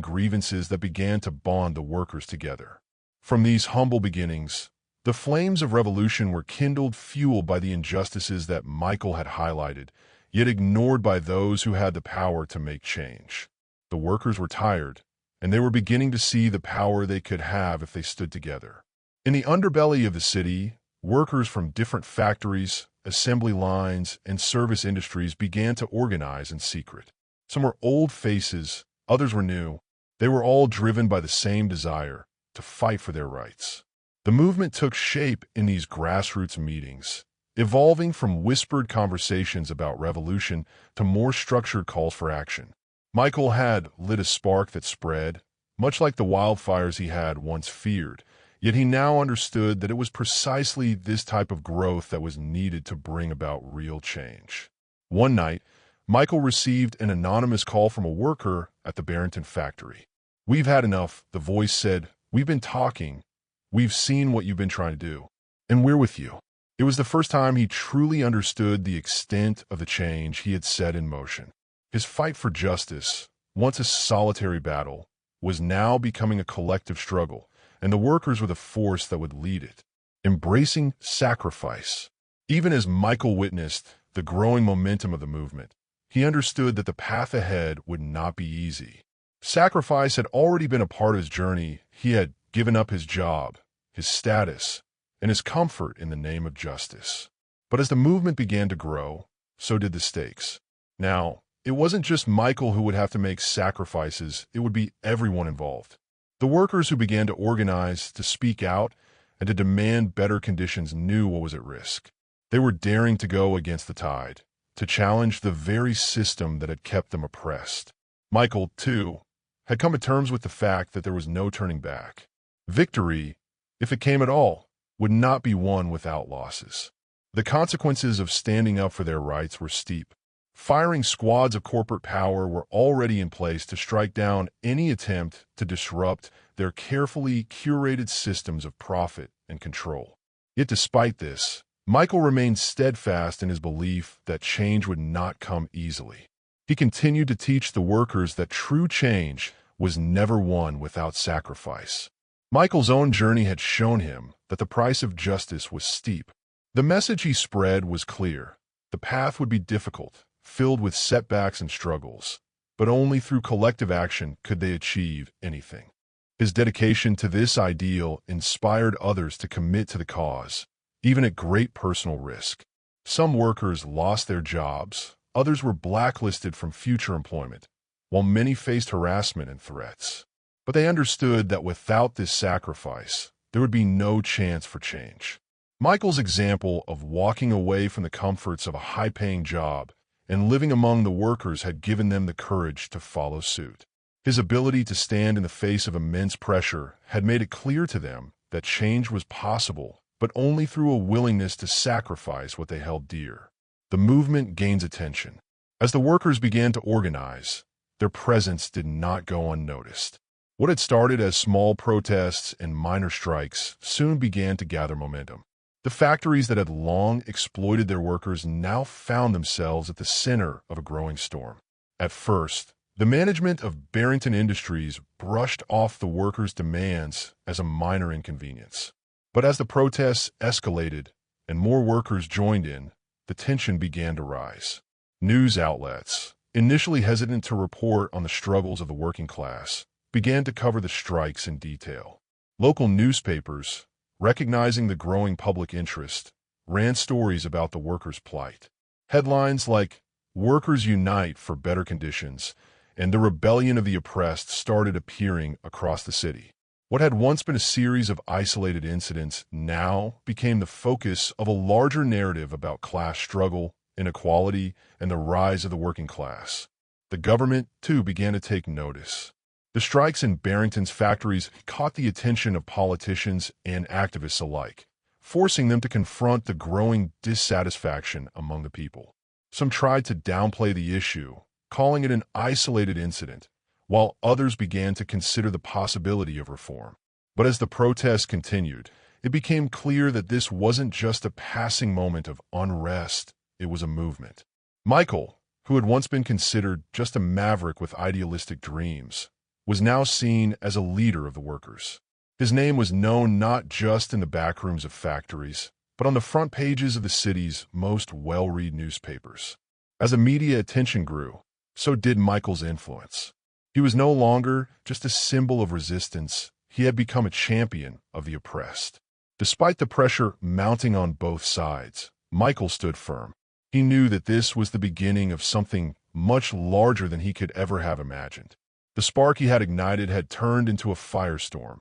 grievances that began to bond the workers together. From these humble beginnings, the flames of revolution were kindled, fueled by the injustices that Michael had highlighted, yet ignored by those who had the power to make change. The workers were tired, and they were beginning to see the power they could have if they stood together. In the underbelly of the city, workers from different factories, assembly lines, and service industries began to organize in secret. Some were old faces, others were new. They were all driven by the same desire to fight for their rights. The movement took shape in these grassroots meetings, evolving from whispered conversations about revolution to more structured calls for action. Michael had lit a spark that spread, much like the wildfires he had once feared, yet he now understood that it was precisely this type of growth that was needed to bring about real change. One night, Michael received an anonymous call from a worker at the Barrington factory. "We've had enough," the voice said. "We've been talking. We've seen what you've been trying to do, and we're with you." It was the first time he truly understood the extent of the change he had set in motion. His fight for justice, once a solitary battle, was now becoming a collective struggle, and the workers were the force that would lead it. Embracing sacrifice. Even as Michael witnessed the growing momentum of the movement, he understood that the path ahead would not be easy. Sacrifice had already been a part of his journey. He had given up his job, his status, and his comfort in the name of justice. But as the movement began to grow, so did the stakes. Now, it wasn't just Michael who would have to make sacrifices, it would be everyone involved. The workers who began to organize, to speak out, and to demand better conditions knew what was at risk. They were daring to go against the tide, to challenge the very system that had kept them oppressed. Michael, too, had come to terms with the fact that there was no turning back. Victory, if it came at all, would not be won without losses. The consequences of standing up for their rights were steep. Firing squads of corporate power were already in place to strike down any attempt to disrupt their carefully curated systems of profit and control. Yet despite this, Michael remained steadfast in his belief that change would not come easily. He continued to teach the workers that true change was never won without sacrifice. Michael's own journey had shown him that the price of justice was steep. The message he spread was clear. The path would be difficult, filled with setbacks and struggles, but only through collective action could they achieve anything. His dedication to this ideal inspired others to commit to the cause, even at great personal risk. Some workers lost their jobs, others were blacklisted from future employment, while many faced harassment and threats. But they understood that without this sacrifice, there would be no chance for change. Michael's example of walking away from the comforts of a high-paying job and living among the workers had given them the courage to follow suit. His ability to stand in the face of immense pressure had made it clear to them that change was possible, but only through a willingness to sacrifice what they held dear. The movement gains attention. As the workers began to organize, their presence did not go unnoticed. What had started as small protests and minor strikes soon began to gather momentum. The factories that had long exploited their workers now found themselves at the center of a growing storm. At first, the management of Barrington Industries brushed off the workers' demands as a minor inconvenience. But as the protests escalated and more workers joined in, the tension began to rise. News outlets, initially hesitant to report on the struggles of the working class, began to cover the strikes in detail. Local newspapers, recognizing the growing public interest, ran stories about the workers' plight. Headlines like "Workers Unite for Better Conditions" and "The Rebellion of the Oppressed" started appearing across the city. What had once been a series of isolated incidents now became the focus of a larger narrative about class struggle, inequality, and the rise of the working class. The government, too, began to take notice. The strikes in Barrington's factories caught the attention of politicians and activists alike, forcing them to confront the growing dissatisfaction among the people. Some tried to downplay the issue, calling it an isolated incident, while others began to consider the possibility of reform. But as the protests continued, it became clear that this wasn't just a passing moment of unrest, it was a movement. Michael, who had once been considered just a maverick with idealistic dreams, was now seen as a leader of the workers. His name was known not just in the backrooms of factories, but on the front pages of the city's most well-read newspapers. As the media attention grew, so did Michael's influence. He was no longer just a symbol of resistance, he had become a champion of the oppressed. Despite the pressure mounting on both sides, Michael stood firm. He knew that this was the beginning of something much larger than he could ever have imagined. The spark he had ignited had turned into a firestorm.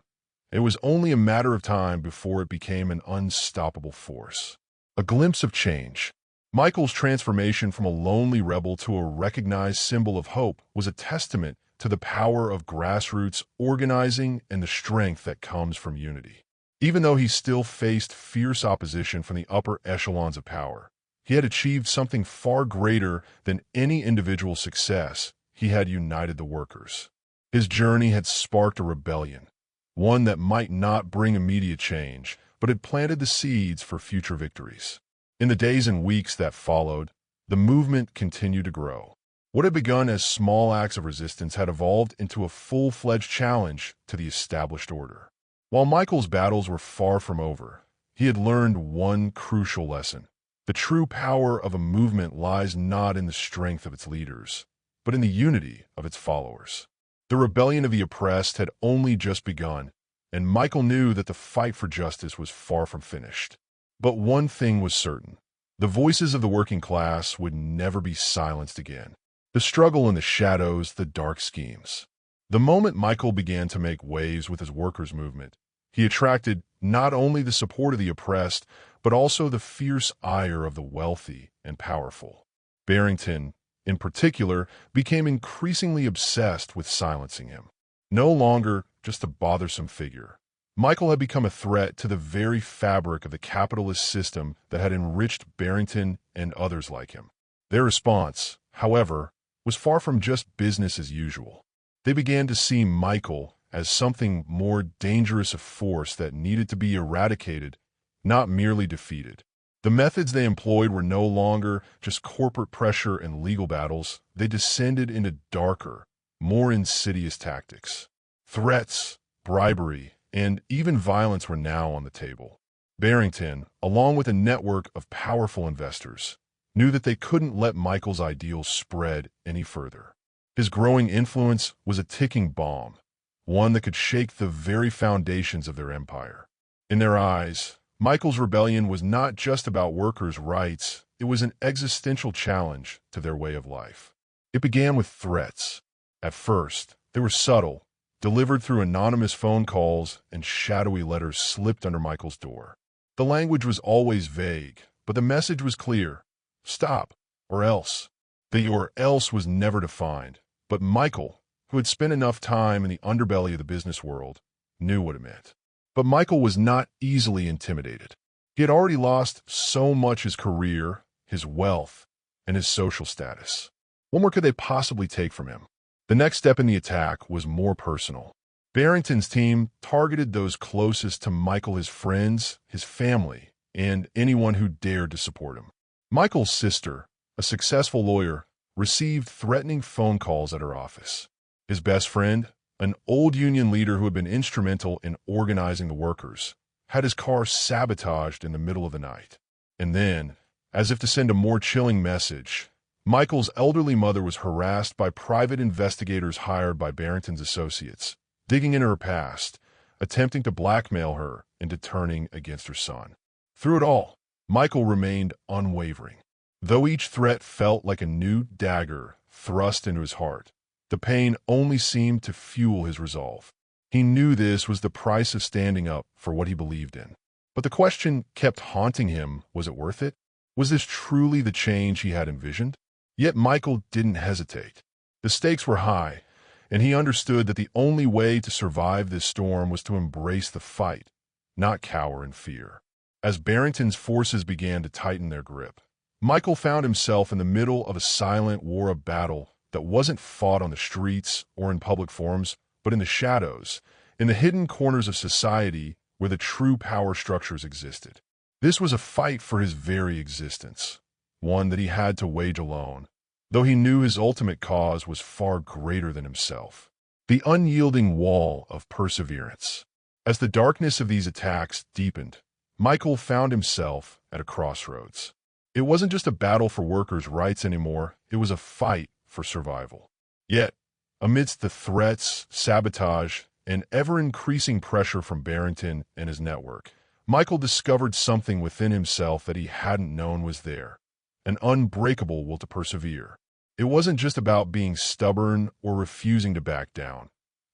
It was only a matter of time before it became an unstoppable force. A glimpse of change. Michael's transformation from a lonely rebel to a recognized symbol of hope was a testament to the power of grassroots organizing and the strength that comes from unity. Even though he still faced fierce opposition from the upper echelons of power, he had achieved something far greater than any individual success. He had united the workers. His journey had sparked a rebellion, one that might not bring immediate change, but had planted the seeds for future victories. In the days and weeks that followed, the movement continued to grow. What had begun as small acts of resistance had evolved into a full-fledged challenge to the established order. While Michael's battles were far from over, he had learned one crucial lesson. The true power of a movement lies not in the strength of its leaders, but in the unity of its followers. The rebellion of the oppressed had only just begun, and Michael knew that the fight for justice was far from finished. But one thing was certain: the voices of the working class would never be silenced again. The struggle in the shadows, the dark schemes. The moment Michael began to make waves with his workers' movement, he attracted not only the support of the oppressed, but also the fierce ire of the wealthy and powerful. Barrington, in particular, became increasingly obsessed with silencing him. No longer just a bothersome figure, Michael had become a threat to the very fabric of the capitalist system that had enriched Barrington and others like him. Their response, however, was far from just business as usual. They began to see Michael as something more dangerous, a force that needed to be eradicated, not merely defeated. The methods they employed were no longer just corporate pressure and legal battles. They descended into darker, more insidious tactics. Threats, bribery, and even violence were now on the table. Barrington, along with a network of powerful investors, knew that they couldn't let Michael's ideals spread any further. His growing influence was a ticking bomb, one that could shake the very foundations of their empire. In their eyes, Michael's rebellion was not just about workers' rights, it was an existential challenge to their way of life. It began with threats. At first, they were subtle, delivered through anonymous phone calls and shadowy letters slipped under Michael's door. The language was always vague, but the message was clear: stop, or else. The or else was never defined, but Michael, who had spent enough time in the underbelly of the business world, knew what it meant. But Michael was not easily intimidated. He had already lost so much: his career, his wealth, and his social status. What more could they possibly take from him? The next step in the attack was more personal. Barrington's team targeted those closest to Michael: his friends, his family, and anyone who dared to support him. Michael's sister, a successful lawyer, received threatening phone calls at her office. His best friend, an old union leader who had been instrumental in organizing the workers, had his car sabotaged in the middle of the night. And then, as if to send a more chilling message, Michael's elderly mother was harassed by private investigators hired by Barrington's associates, digging into her past, attempting to blackmail her into turning against her son. Through it all, Michael remained unwavering. Though each threat felt like a new dagger thrust into his heart, the pain only seemed to fuel his resolve. He knew this was the price of standing up for what he believed in. But the question kept haunting him, was it worth it? Was this truly the change he had envisioned? Yet Michael didn't hesitate. The stakes were high, and he understood that the only way to survive this storm was to embrace the fight, not cower in fear. As Barrington's forces began to tighten their grip, Michael found himself in the middle of a silent war of battle that wasn't fought on the streets or in public forums, but in the shadows, in the hidden corners of society where the true power structures existed. This was a fight for his very existence, one that he had to wage alone, though he knew his ultimate cause was far greater than himself. The unyielding wall of perseverance. As the darkness of these attacks deepened, Michael found himself at a crossroads. It wasn't just a battle for workers' rights anymore, it was a fight for survival. Yet, amidst the threats, sabotage, and ever-increasing pressure from Barrington and his network, Michael discovered something within himself that he hadn't known was there, an unbreakable will to persevere. It wasn't just about being stubborn or refusing to back down.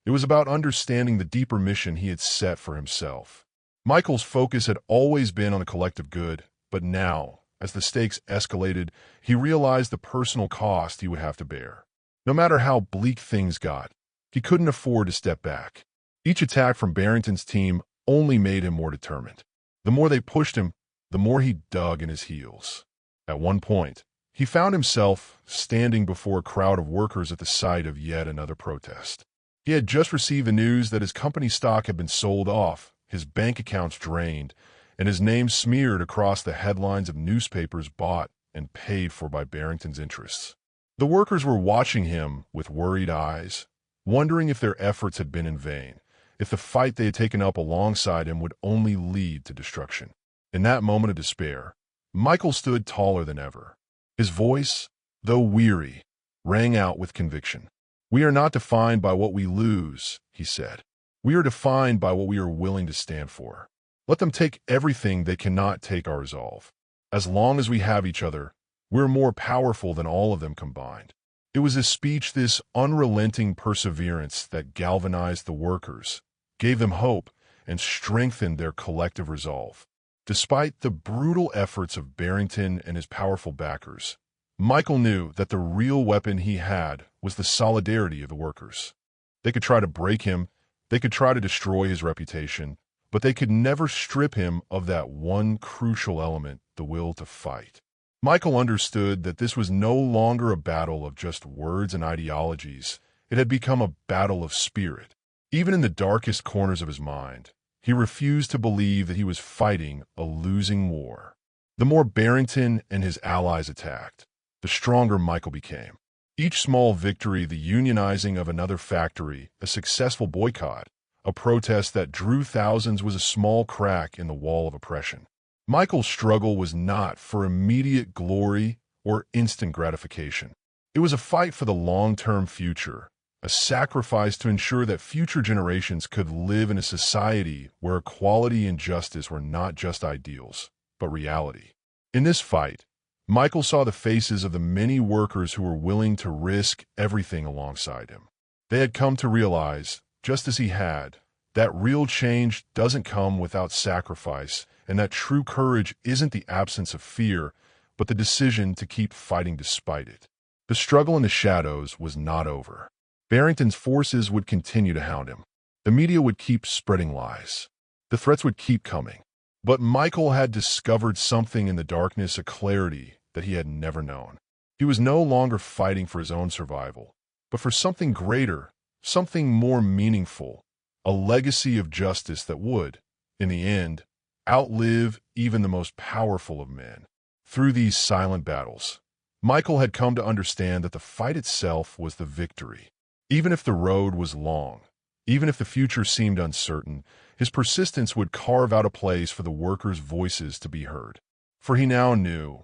It was about understanding the deeper mission he had set for himself. Michael's focus had always been on the collective good, but now, as the stakes escalated, he realized the personal cost he would have to bear. No matter how bleak things got, he couldn't afford to step back. Each attack from Barrington's team only made him more determined. The more they pushed him, the more he dug in his heels. At one point, he found himself standing before a crowd of workers at the site of yet another protest. He had just received the news that his company stock had been sold off, his bank accounts drained, and his name smeared across the headlines of newspapers bought and paid for by Barrington's interests. The workers were watching him with worried eyes, wondering if their efforts had been in vain, if the fight they had taken up alongside him would only lead to destruction. In that moment of despair, Michael stood taller than ever. His voice, though weary, rang out with conviction. "We are not defined by what we lose," he said. "We are defined by what we are willing to stand for. Let them take everything, they cannot take our resolve. As long as we have each other, we're more powerful than all of them combined." It was his speech, this unrelenting perseverance, that galvanized the workers, gave them hope, and strengthened their collective resolve. Despite the brutal efforts of Barrington and his powerful backers, Michael knew that the real weapon he had was the solidarity of the workers. They could try to break him, they could try to destroy his reputation, but they could never strip him of that one crucial element, the will to fight. Michael understood that this was no longer a battle of just words and ideologies. It had become a battle of spirit. Even in the darkest corners of his mind, he refused to believe that he was fighting a losing war. The more Barrington and his allies attacked, the stronger Michael became. Each small victory, the unionizing of another factory, a successful boycott, a protest that drew thousands, was a small crack in the wall of oppression. Michael's struggle was not for immediate glory or instant gratification. It was a fight for the long-term future, a sacrifice to ensure that future generations could live in a society where equality and justice were not just ideals, but reality. In this fight, Michael saw the faces of the many workers who were willing to risk everything alongside him. They had come to realize, just as he had, that real change doesn't come without sacrifice, and that true courage isn't the absence of fear, but the decision to keep fighting despite it. The struggle in the shadows was not over. Barrington's forces would continue to hound him. The media would keep spreading lies. The threats would keep coming. But Michael had discovered something in the darkness, a clarity that he had never known. He was no longer fighting for his own survival, but for something greater, something more meaningful, a legacy of justice that would, in the end, outlive even the most powerful of men. Through these silent battles, Michael had come to understand that the fight itself was the victory. Even if the road was long, even if the future seemed uncertain, his persistence would carve out a place for the workers' voices to be heard. For he now knew,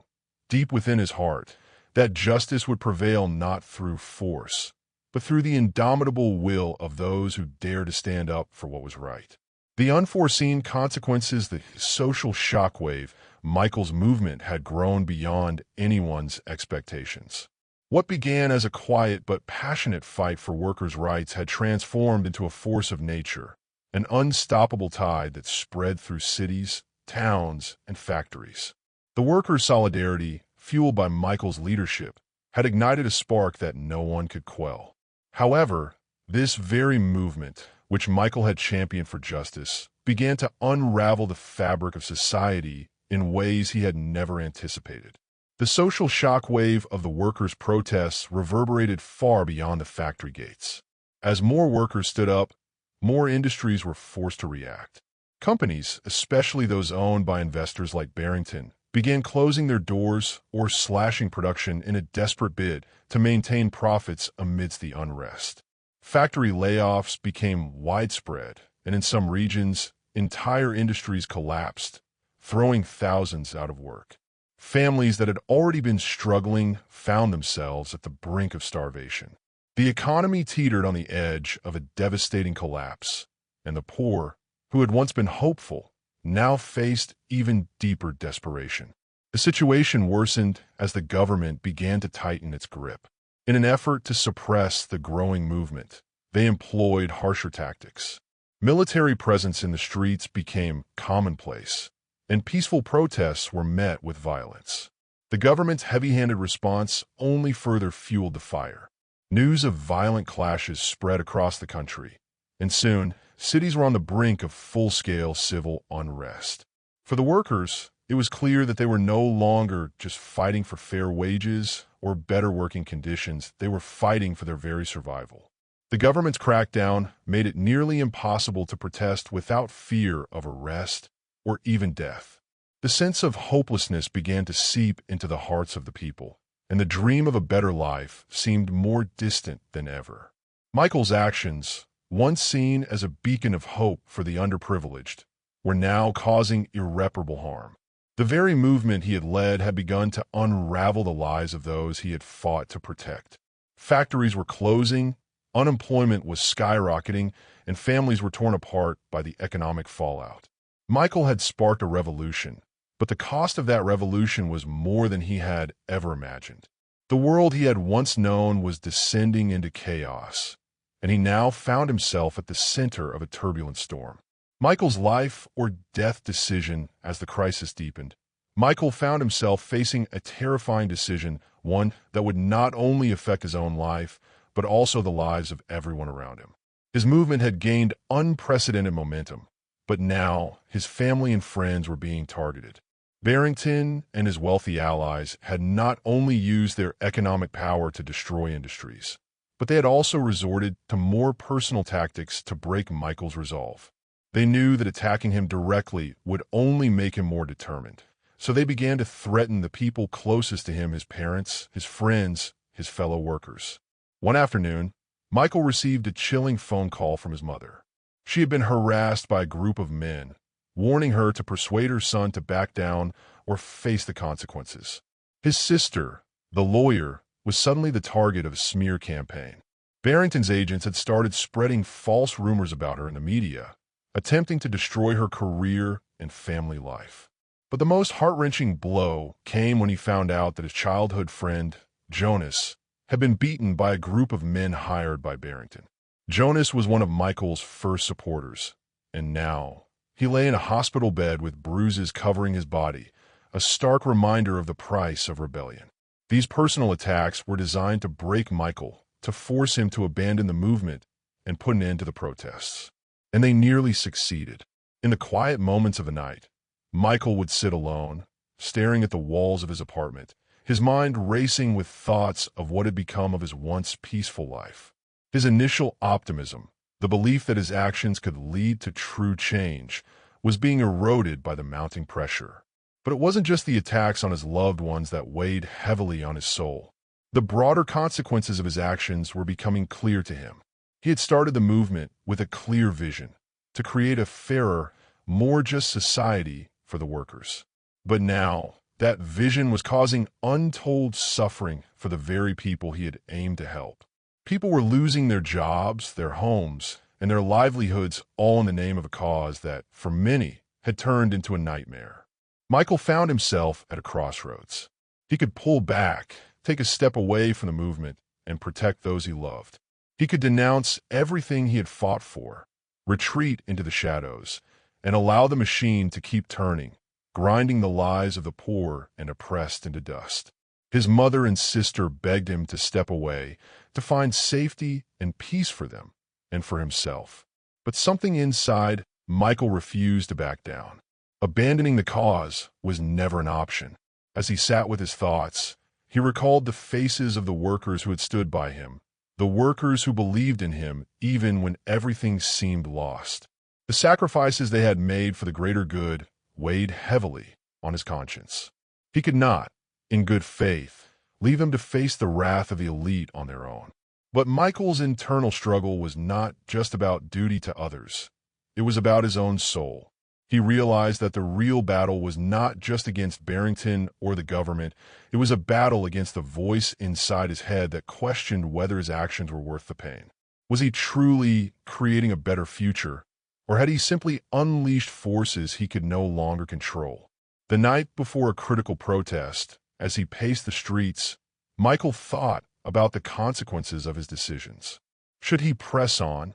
deep within his heart, that justice would prevail not through force, but through the indomitable will of those who dared to stand up for what was right. The unforeseen consequences, the social shockwave, Michael's movement had grown beyond anyone's expectations. What began as a quiet but passionate fight for workers' rights had transformed into a force of nature, an unstoppable tide that spread through cities, towns, and factories. The workers' solidarity, fueled by Michael's leadership, had ignited a spark that no one could quell. However, this very movement, which Michael had championed for justice, began to unravel the fabric of society in ways he had never anticipated. The social shockwave of the workers' protests reverberated far beyond the factory gates. As more workers stood up, more industries were forced to react. Companies, especially those owned by investors like Barrington, began closing their doors or slashing production in a desperate bid to maintain profits amidst the unrest. Factory layoffs became widespread, and in some regions, entire industries collapsed, throwing thousands out of work. Families that had already been struggling found themselves at the brink of starvation. The economy teetered on the edge of a devastating collapse, and the poor, who had once been hopeful, now faced even deeper desperation. The situation worsened as the government began to tighten its grip. In an effort to suppress the growing movement, they employed harsher tactics. Military presence in the streets became commonplace, and peaceful protests were met with violence. The government's heavy-handed response only further fueled the fire. News of violent clashes spread across the country, and soon, cities were on the brink of full-scale civil unrest. For the workers, it was clear that they were no longer just fighting for fair wages or better working conditions. They were fighting for their very survival. The government's crackdown made it nearly impossible to protest without fear of arrest or even death. The sense of hopelessness began to seep into the hearts of the people, and the dream of a better life seemed more distant than ever. Michael's actions, once seen as a beacon of hope for the underprivileged, were now causing irreparable harm. The very movement he had led had begun to unravel the lives of those he had fought to protect. Factories were closing, unemployment was skyrocketing, and families were torn apart by the economic fallout. Michael had sparked a revolution, but the cost of that revolution was more than he had ever imagined. The world he had once known was descending into chaos, and he now found himself at the center of a turbulent storm. Michael's life or death decision as the crisis deepened. Michael found himself facing a terrifying decision, one that would not only affect his own life, but also the lives of everyone around him. His movement had gained unprecedented momentum, but now his family and friends were being targeted. Barrington and his wealthy allies had not only used their economic power to destroy industries, but they had also resorted to more personal tactics to break Michael's resolve. They knew that attacking him directly would only make him more determined, so they began to threaten the people closest to him, his parents, his friends, his fellow workers. One afternoon, Michael received a chilling phone call from his mother. She had been harassed by a group of men, warning her to persuade her son to back down or face the consequences. His sister, the lawyer, was suddenly the target of a smear campaign. Barrington's agents had started spreading false rumors about her in the media, attempting to destroy her career and family life. But the most heart-wrenching blow came when he found out that his childhood friend, Jonas, had been beaten by a group of men hired by Barrington. Jonas was one of Michael's first supporters, and now he lay in a hospital bed with bruises covering his body, a stark reminder of the price of rebellion. These personal attacks were designed to break Michael, to force him to abandon the movement and put an end to the protests. And they nearly succeeded. In the quiet moments of the night, Michael would sit alone, staring at the walls of his apartment, his mind racing with thoughts of what had become of his once peaceful life. His initial optimism, the belief that his actions could lead to true change, was being eroded by the mounting pressure. But it wasn't just the attacks on his loved ones that weighed heavily on his soul. The broader consequences of his actions were becoming clear to him. He had started the movement with a clear vision, to create a fairer, more just society for the workers. But now, that vision was causing untold suffering for the very people he had aimed to help. People were losing their jobs, their homes, and their livelihoods all in the name of a cause that, for many, had turned into a nightmare. Michael found himself at a crossroads. He could pull back, take a step away from the movement, and protect those he loved. He could denounce everything he had fought for, retreat into the shadows, and allow the machine to keep turning, grinding the lives of the poor and oppressed into dust. His mother and sister begged him to step away, to find safety and peace for them and for himself. But something inside Michael refused to back down. Abandoning the cause was never an option. As he sat with his thoughts, he recalled the faces of the workers who had stood by him, the workers who believed in him even when everything seemed lost. The sacrifices they had made for the greater good weighed heavily on his conscience. He could not, in good faith, leave them to face the wrath of the elite on their own. But Michael's internal struggle was not just about duty to others. It was about his own soul. He realized that the real battle was not just against Barrington or the government. It was a battle against the voice inside his head that questioned whether his actions were worth the pain. Was he truly creating a better future, or had he simply unleashed forces he could no longer control? The night before a critical protest, as he paced the streets, Michael thought about the consequences of his decisions. Should he press on,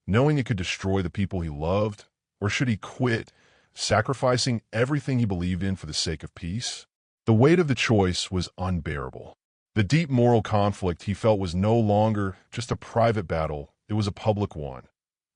knowing it could destroy the people he loved, or should he quit, sacrificing everything he believed in for the sake of peace? The weight of the choice was unbearable. The deep moral conflict he felt was no longer just a private battle, it was a public one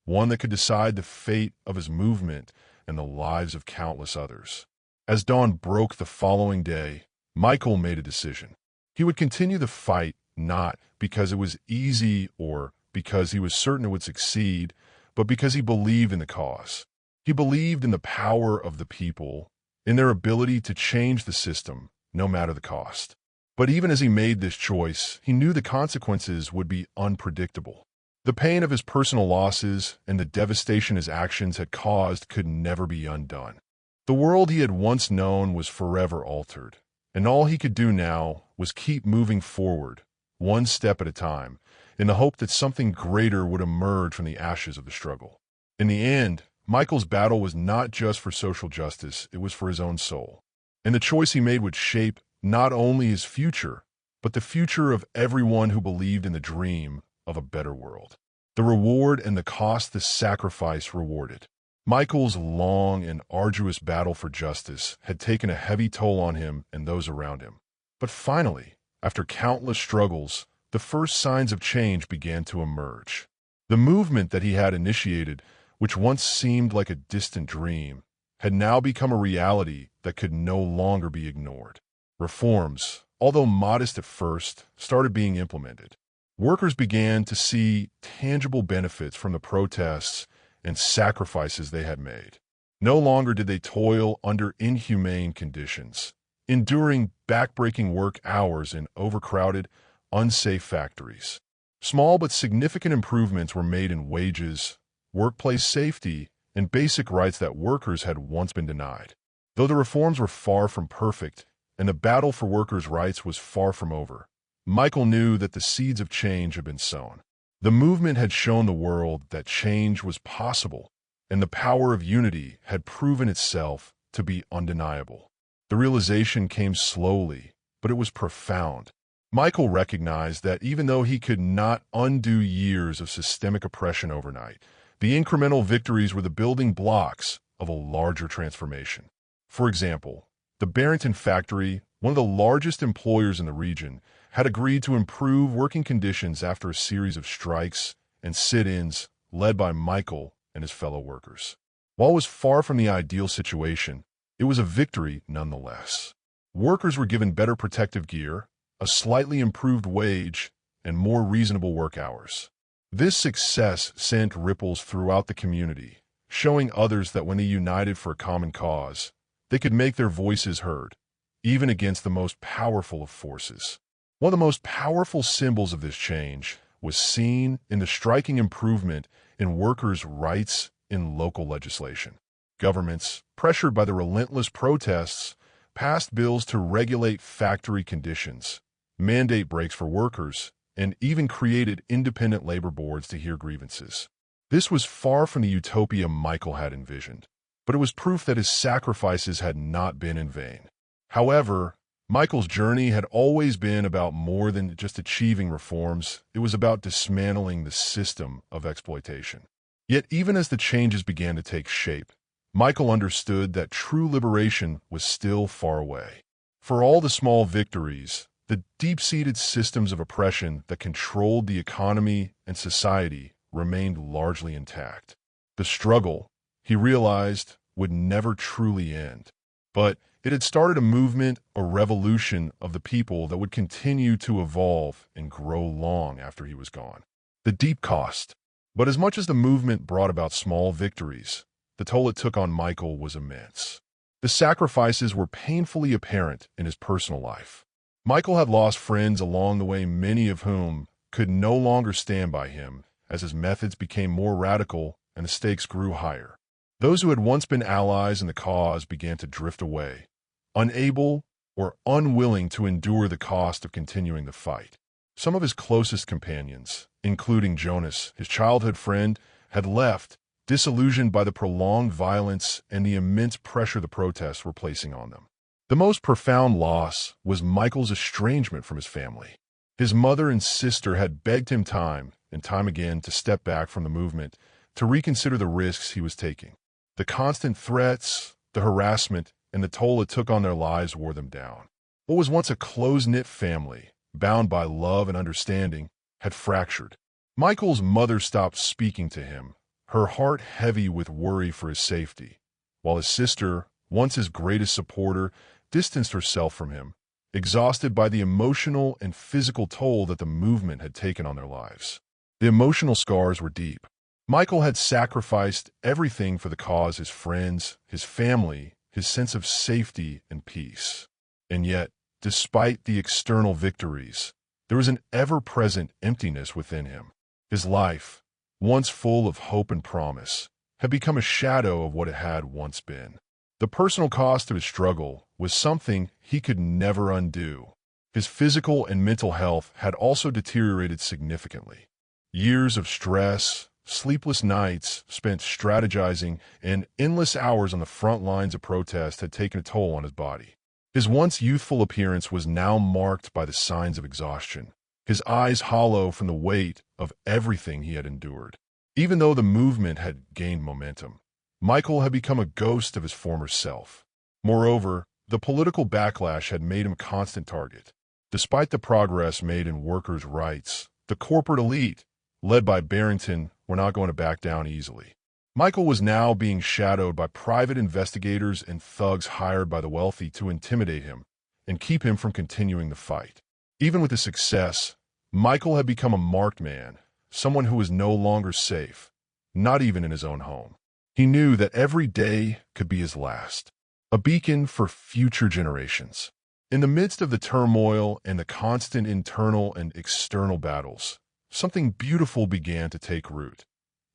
that could decide the fate of his movement and the lives of countless others. As dawn broke the following day, Michael made a decision. He would continue the fight not because it was easy or because he was certain it would succeed, but because he believed in the cause. He believed in the power of the people, in their ability to change the system, no matter the cost. But even as he made this choice, he knew the consequences would be unpredictable. The pain of his personal losses and the devastation his actions had caused could never be undone. The world he had once known was forever altered, and all he could do now was keep moving forward, one step at a time, in the hope that something greater would emerge from the ashes of the struggle. In the end, Michael's battle was not just for social justice, it was for his own soul. And the choice he made would shape not only his future, but the future of everyone who believed in the dream of a better world. The reward and the cost the sacrifice rewarded. Michael's long and arduous battle for justice had taken a heavy toll on him and those around him. But finally, after countless struggles, the first signs of change began to emerge. The movement that he had initiated, which once seemed like a distant dream, had now become a reality that could no longer be ignored. Reforms, although modest at first, started being implemented. Workers began to see tangible benefits from the protests and sacrifices they had made. No longer did they toil under inhumane conditions, enduring backbreaking work hours in overcrowded, unsafe factories. Small but significant improvements were made in wages, workplace safety, and basic rights that workers had once been denied. Though the reforms were far from perfect, and the battle for workers' rights was far from over, Michael knew that the seeds of change had been sown. The movement had shown the world that change was possible, and the power of unity had proven itself to be undeniable. The realization came slowly, but it was profound. Michael recognized that even though he could not undo years of systemic oppression overnight, the incremental victories were the building blocks of a larger transformation. For example, the Barrington factory, one of the largest employers in the region, had agreed to improve working conditions after a series of strikes and sit-ins led by Michael and his fellow workers. While it was far from the ideal situation, it was a victory nonetheless. Workers were given better protective gear, a slightly improved wage, and more reasonable work hours. This success sent ripples throughout the community, showing others that when they united for a common cause, they could make their voices heard, even against the most powerful of forces. One of the most powerful symbols of this change was seen in the striking improvement in workers' rights in local legislation. Governments, pressured by the relentless protests, passed bills to regulate factory conditions, mandate breaks for workers, and even created independent labor boards to hear grievances. This was far from the utopia Michael had envisioned, but it was proof that his sacrifices had not been in vain. However, Michael's journey had always been about more than just achieving reforms. It was about dismantling the system of exploitation. Yet even as the changes began to take shape, Michael understood that true liberation was still far away. For all the small victories, the deep-seated systems of oppression that controlled the economy and society remained largely intact. The struggle, he realized, would never truly end. But it had started a movement, a revolution of the people that would continue to evolve and grow long after he was gone. The deep cost. But as much as the movement brought about small victories, the toll it took on Michael was immense. The sacrifices were painfully apparent in his personal life. Michael had lost friends along the way, many of whom could no longer stand by him as his methods became more radical and the stakes grew higher. Those who had once been allies in the cause began to drift away, unable or unwilling to endure the cost of continuing the fight. Some of his closest companions, including Jonas, his childhood friend, had left, disillusioned by the prolonged violence and the immense pressure the protests were placing on them. The most profound loss was Michael's estrangement from his family. His mother and sister had begged him time and time again to step back from the movement, to reconsider the risks he was taking. The constant threats, the harassment, and the toll it took on their lives wore them down. What was once a close-knit family, bound by love and understanding, had fractured. Michael's mother stopped speaking to him, her heart heavy with worry for his safety, while his sister, once his greatest supporter, distanced herself from him, exhausted by the emotional and physical toll that the movement had taken on their lives. The emotional scars were deep. Michael had sacrificed everything for the cause: his friends, his family, his sense of safety and peace. And yet, despite the external victories, there was an ever-present emptiness within him. His life, once full of hope and promise, had become a shadow of what it had once been. The personal cost of his struggle was something he could never undo. His physical and mental health had also deteriorated significantly. Years of stress, sleepless nights spent strategizing, and endless hours on the front lines of protest had taken a toll on his body. His once youthful appearance was now marked by the signs of exhaustion, his eyes hollow from the weight of everything he had endured. Even though the movement had gained momentum, Michael had become a ghost of his former self. Moreover, the political backlash had made him a constant target. Despite the progress made in workers' rights, the corporate elite, led by Barrington, were not going to back down easily. Michael was now being shadowed by private investigators and thugs hired by the wealthy to intimidate him and keep him from continuing the fight. Even with his success, Michael had become a marked man, someone who was no longer safe, not even in his own home. He knew that every day could be his last, a beacon for future generations. In the midst of the turmoil and the constant internal and external battles, something beautiful began to take root.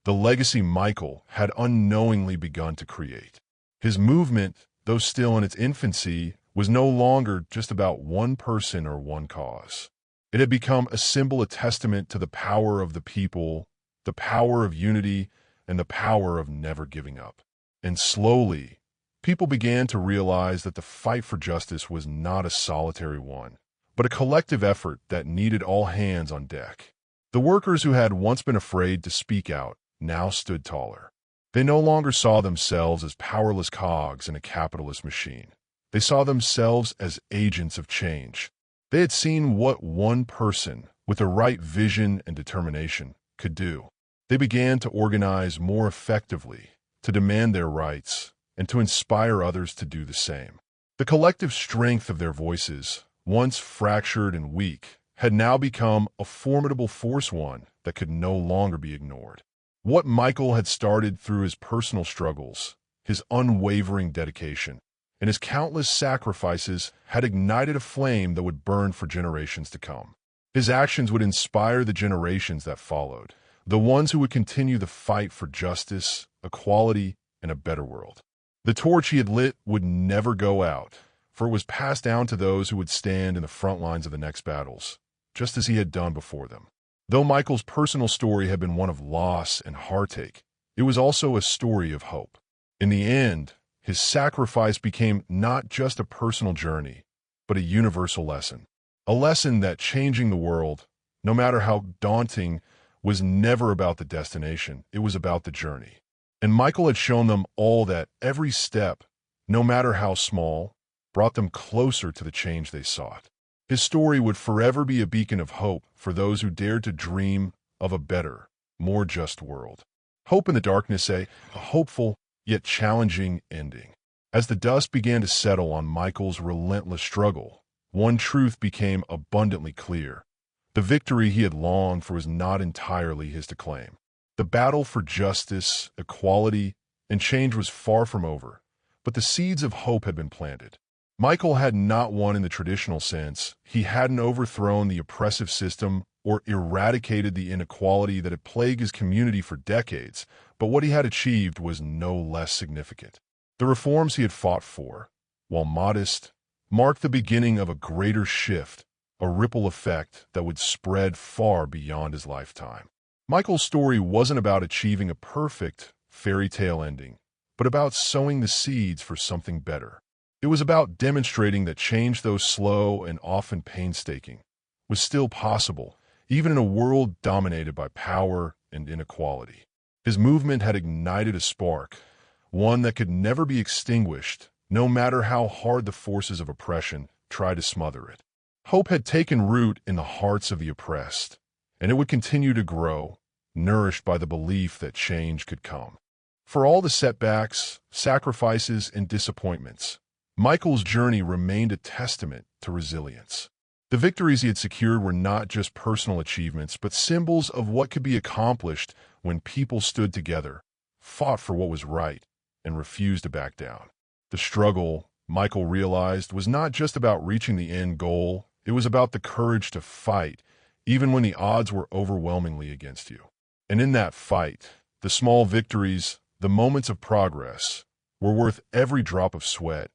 The legacy Michael had unknowingly begun to create. His movement, though still in its infancy, was no longer just about one person or one cause. It had become a symbol, a testament to the power of the people, the power of unity, and the power of never giving up. And slowly, people began to realize that the fight for justice was not a solitary one, but a collective effort that needed all hands on deck. The workers who had once been afraid to speak out now stood taller. They no longer saw themselves as powerless cogs in a capitalist machine. They saw themselves as agents of change. They had seen what one person, with the right vision and determination, could do. They began to organize more effectively, to demand their rights, and to inspire others to do the same. The collective strength of their voices, once fractured and weak, had now become a formidable force, one that could no longer be ignored. What Michael had started through his personal struggles, his unwavering dedication, and his countless sacrifices had ignited a flame that would burn for generations to come. His actions would inspire the generations that followed, the ones who would continue the fight for justice, equality, and a better world. The torch he had lit would never go out, for it was passed down to those who would stand in the front lines of the next battles, just as he had done before them. Though Michael's personal story had been one of loss and heartache, it was also a story of hope. In the end, his sacrifice became not just a personal journey, but a universal lesson. A lesson that changing the world, no matter how daunting, was never about the destination, it was about the journey. And Michael had shown them all that every step, no matter how small, brought them closer to the change they sought. His story would forever be a beacon of hope for those who dared to dream of a better, more just world. Hope in the darkness, a hopeful yet challenging ending. As the dust began to settle on Michael's relentless struggle, one truth became abundantly clear. The victory he had longed for was not entirely his to claim. The battle for justice, equality, and change was far from over, but the seeds of hope had been planted. Michael had not won in the traditional sense. He hadn't overthrown the oppressive system or eradicated the inequality that had plagued his community for decades, but what he had achieved was no less significant. The reforms he had fought for, while modest, marked the beginning of a greater shift, a ripple effect that would spread far beyond his lifetime. Michael's story wasn't about achieving a perfect fairy tale ending, but about sowing the seeds for something better. It was about demonstrating that change, though slow and often painstaking, was still possible, even in a world dominated by power and inequality. His movement had ignited a spark, one that could never be extinguished, no matter how hard the forces of oppression tried to smother it. Hope had taken root in the hearts of the oppressed, and it would continue to grow, nourished by the belief that change could come. For all the setbacks, sacrifices, and disappointments, Michael's journey remained a testament to resilience. The victories he had secured were not just personal achievements, but symbols of what could be accomplished when people stood together, fought for what was right, and refused to back down. The struggle, Michael realized, was not just about reaching the end goal, it was about the courage to fight, even when the odds were overwhelmingly against you. And in that fight, the small victories, the moments of progress, were worth every drop of sweat,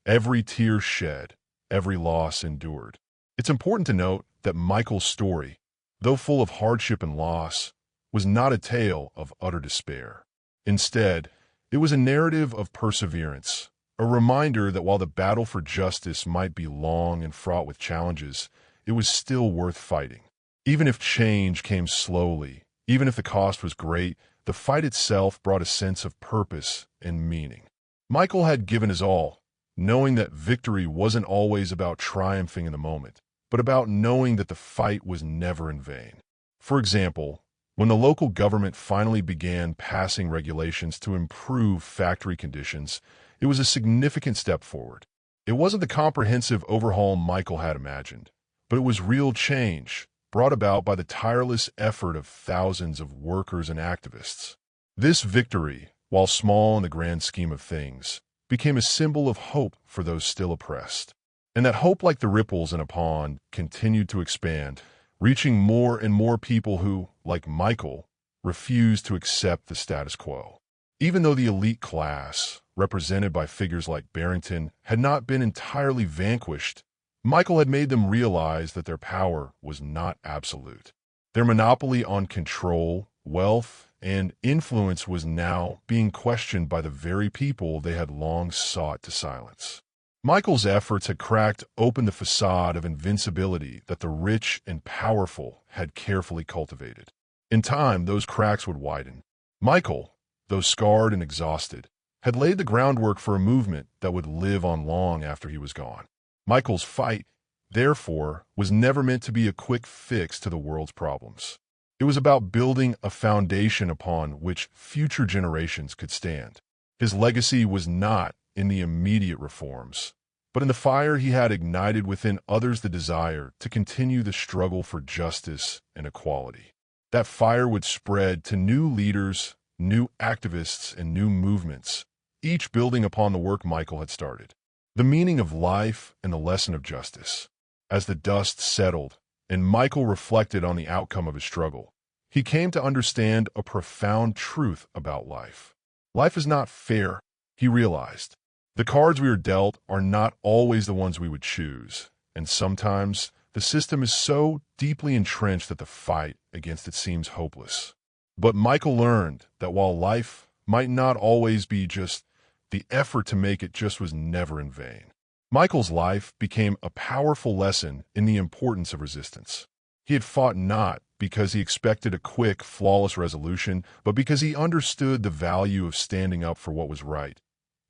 every tear shed, every loss endured. It's important to note that Michael's story, though full of hardship and loss, was not a tale of utter despair. Instead, it was a narrative of perseverance, a reminder that while the battle for justice might be long and fraught with challenges, it was still worth fighting. Even if change came slowly, even if the cost was great, the fight itself brought a sense of purpose and meaning. Michael had given his all, knowing that victory wasn't always about triumphing in the moment, but about knowing that the fight was never in vain. For example, when the local government finally began passing regulations to improve factory conditions, it was a significant step forward. It wasn't the comprehensive overhaul Michael had imagined, but it was real change, brought about by the tireless effort of thousands of workers and activists. This victory, while small in the grand scheme of things, became a symbol of hope for those still oppressed. And that hope, like the ripples in a pond, continued to expand, reaching more and more people who, like Michael, refused to accept the status quo. Even though the elite class, represented by figures like Barrington, had not been entirely vanquished, Michael had made them realize that their power was not absolute. Their monopoly on control, wealth, and influence was now being questioned by the very people they had long sought to silence. Michael's efforts had cracked open the facade of invincibility that the rich and powerful had carefully cultivated. In time, those cracks would widen. Michael, though scarred and exhausted, had laid the groundwork for a movement that would live on long after he was gone. Michael's fight, therefore, was never meant to be a quick fix to the world's problems. It was about building a foundation upon which future generations could stand. His legacy was not in the immediate reforms, but in the fire he had ignited within others the desire to continue the struggle for justice and equality. That fire would spread to new leaders, new activists, and new movements, each building upon the work Michael had started. The meaning of life and the lesson of justice. As the dust settled, and Michael reflected on the outcome of his struggle, he came to understand a profound truth about life. Life is not fair, he realized. The cards we are dealt are not always the ones we would choose, and sometimes The system is so deeply entrenched that the fight against it seems hopeless. But Michael learned that while life might not always be just, the effort to make it just was never in vain. Michael's life became a powerful lesson in the importance of resistance. He had fought not because he expected a quick, flawless resolution, but because he understood the value of standing up for what was right,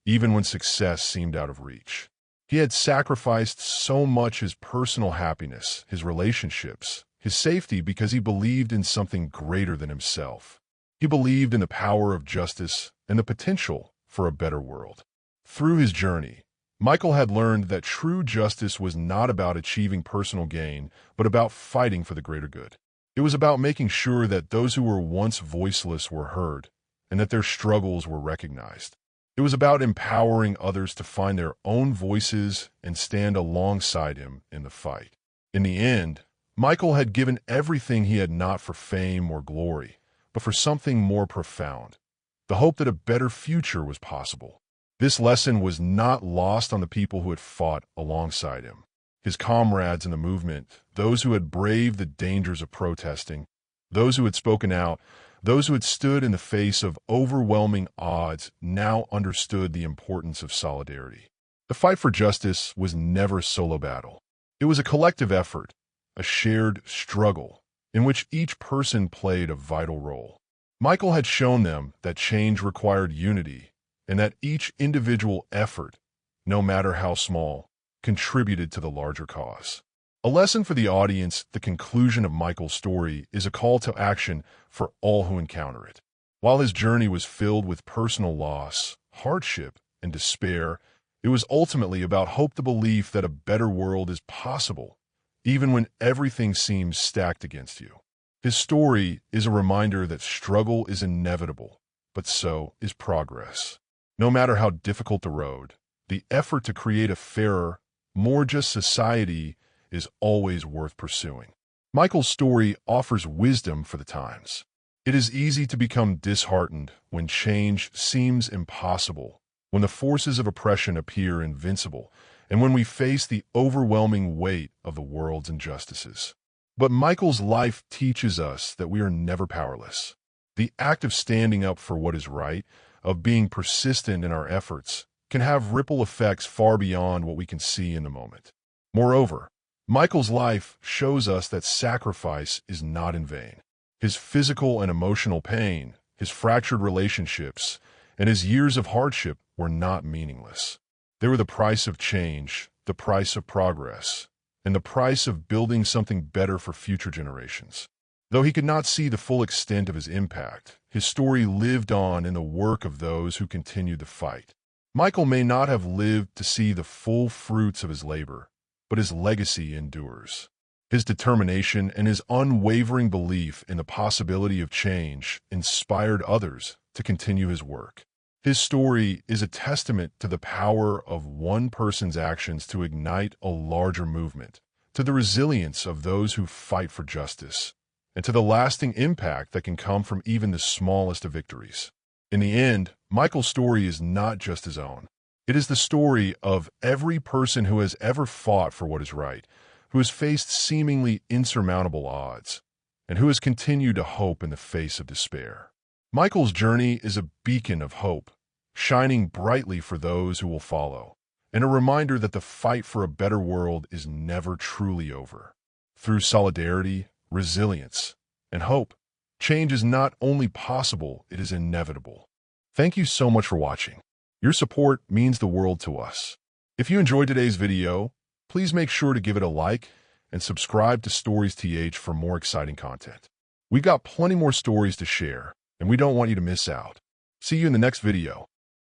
even when success seemed out of reach. He had sacrificed so much his personal happiness, his relationships, his safety because he believed in something greater than himself. He believed in the power of justice and the potential for a better world. Through his journey, Michael had learned that true justice was not about achieving personal gain, but about fighting for the greater good. It was about making sure that those who were once voiceless were heard, and that their struggles were recognized. It was about empowering others to find their own voices and stand alongside him in the fight. In the end, Michael had given everything he had not for fame or glory, but for something more profound, the hope that a better future was possible. This lesson was not lost on the people who had fought alongside him. His comrades in the movement, those who had braved the dangers of protesting, those who had spoken out, those who had stood in the face of overwhelming odds, now understood the importance of solidarity. The fight for justice was never a solo battle. It was a collective effort, a shared struggle, in which each person played a vital role. Michael had shown them that change required unity, and that each individual effort, no matter how small, contributed to the larger cause. A lesson for the audience, the conclusion of Michael's story is a call to action for all who encounter it. While his journey was filled with personal loss, hardship, and despair, it was ultimately about hope, the belief that a better world is possible, even when everything seems stacked against you. His story is a reminder that struggle is inevitable, but so is progress. No matter how difficult the road, the effort to create a fairer, more just society is always worth pursuing. Michael's story offers wisdom for the times. It is easy to become disheartened when change seems impossible, when the forces of oppression appear invincible, and when we face the overwhelming weight of the world's injustices. But Michael's life teaches us that we are never powerless. The act of standing up for what is right, of being persistent in our efforts, can have ripple effects far beyond what we can see in the moment. Moreover, Michael's life shows us that sacrifice is not in vain. His physical and emotional pain, his fractured relationships, and his years of hardship were not meaningless. They were the price of change, the price of progress, and the price of building something better for future generations. Though he could not see the full extent of his impact, his story lived on in the work of those who continued the fight. Michael may not have lived to see the full fruits of his labor, but his legacy endures. His determination and his unwavering belief in the possibility of change inspired others to continue his work. His story is a testament to the power of one person's actions to ignite a larger movement, to the resilience of those who fight for justice, and to the lasting impact that can come from even the smallest of victories. In the end, Michael's story is not just his own. It is the story of every person who has ever fought for what is right, who has faced seemingly insurmountable odds, and who has continued to hope in the face of despair. Michael's journey is a beacon of hope, shining brightly for those who will follow, and a reminder that the fight for a better world is never truly over. Through solidarity, resilience, and hope, change is not only possible, it is inevitable. Thank you so much for watching. Your support means the world to us. If you enjoyed today's video, please make sure to give it a like and subscribe to Stories TH for more exciting content. We've got plenty more stories to share, and we don't want you to miss out. See you in the next video.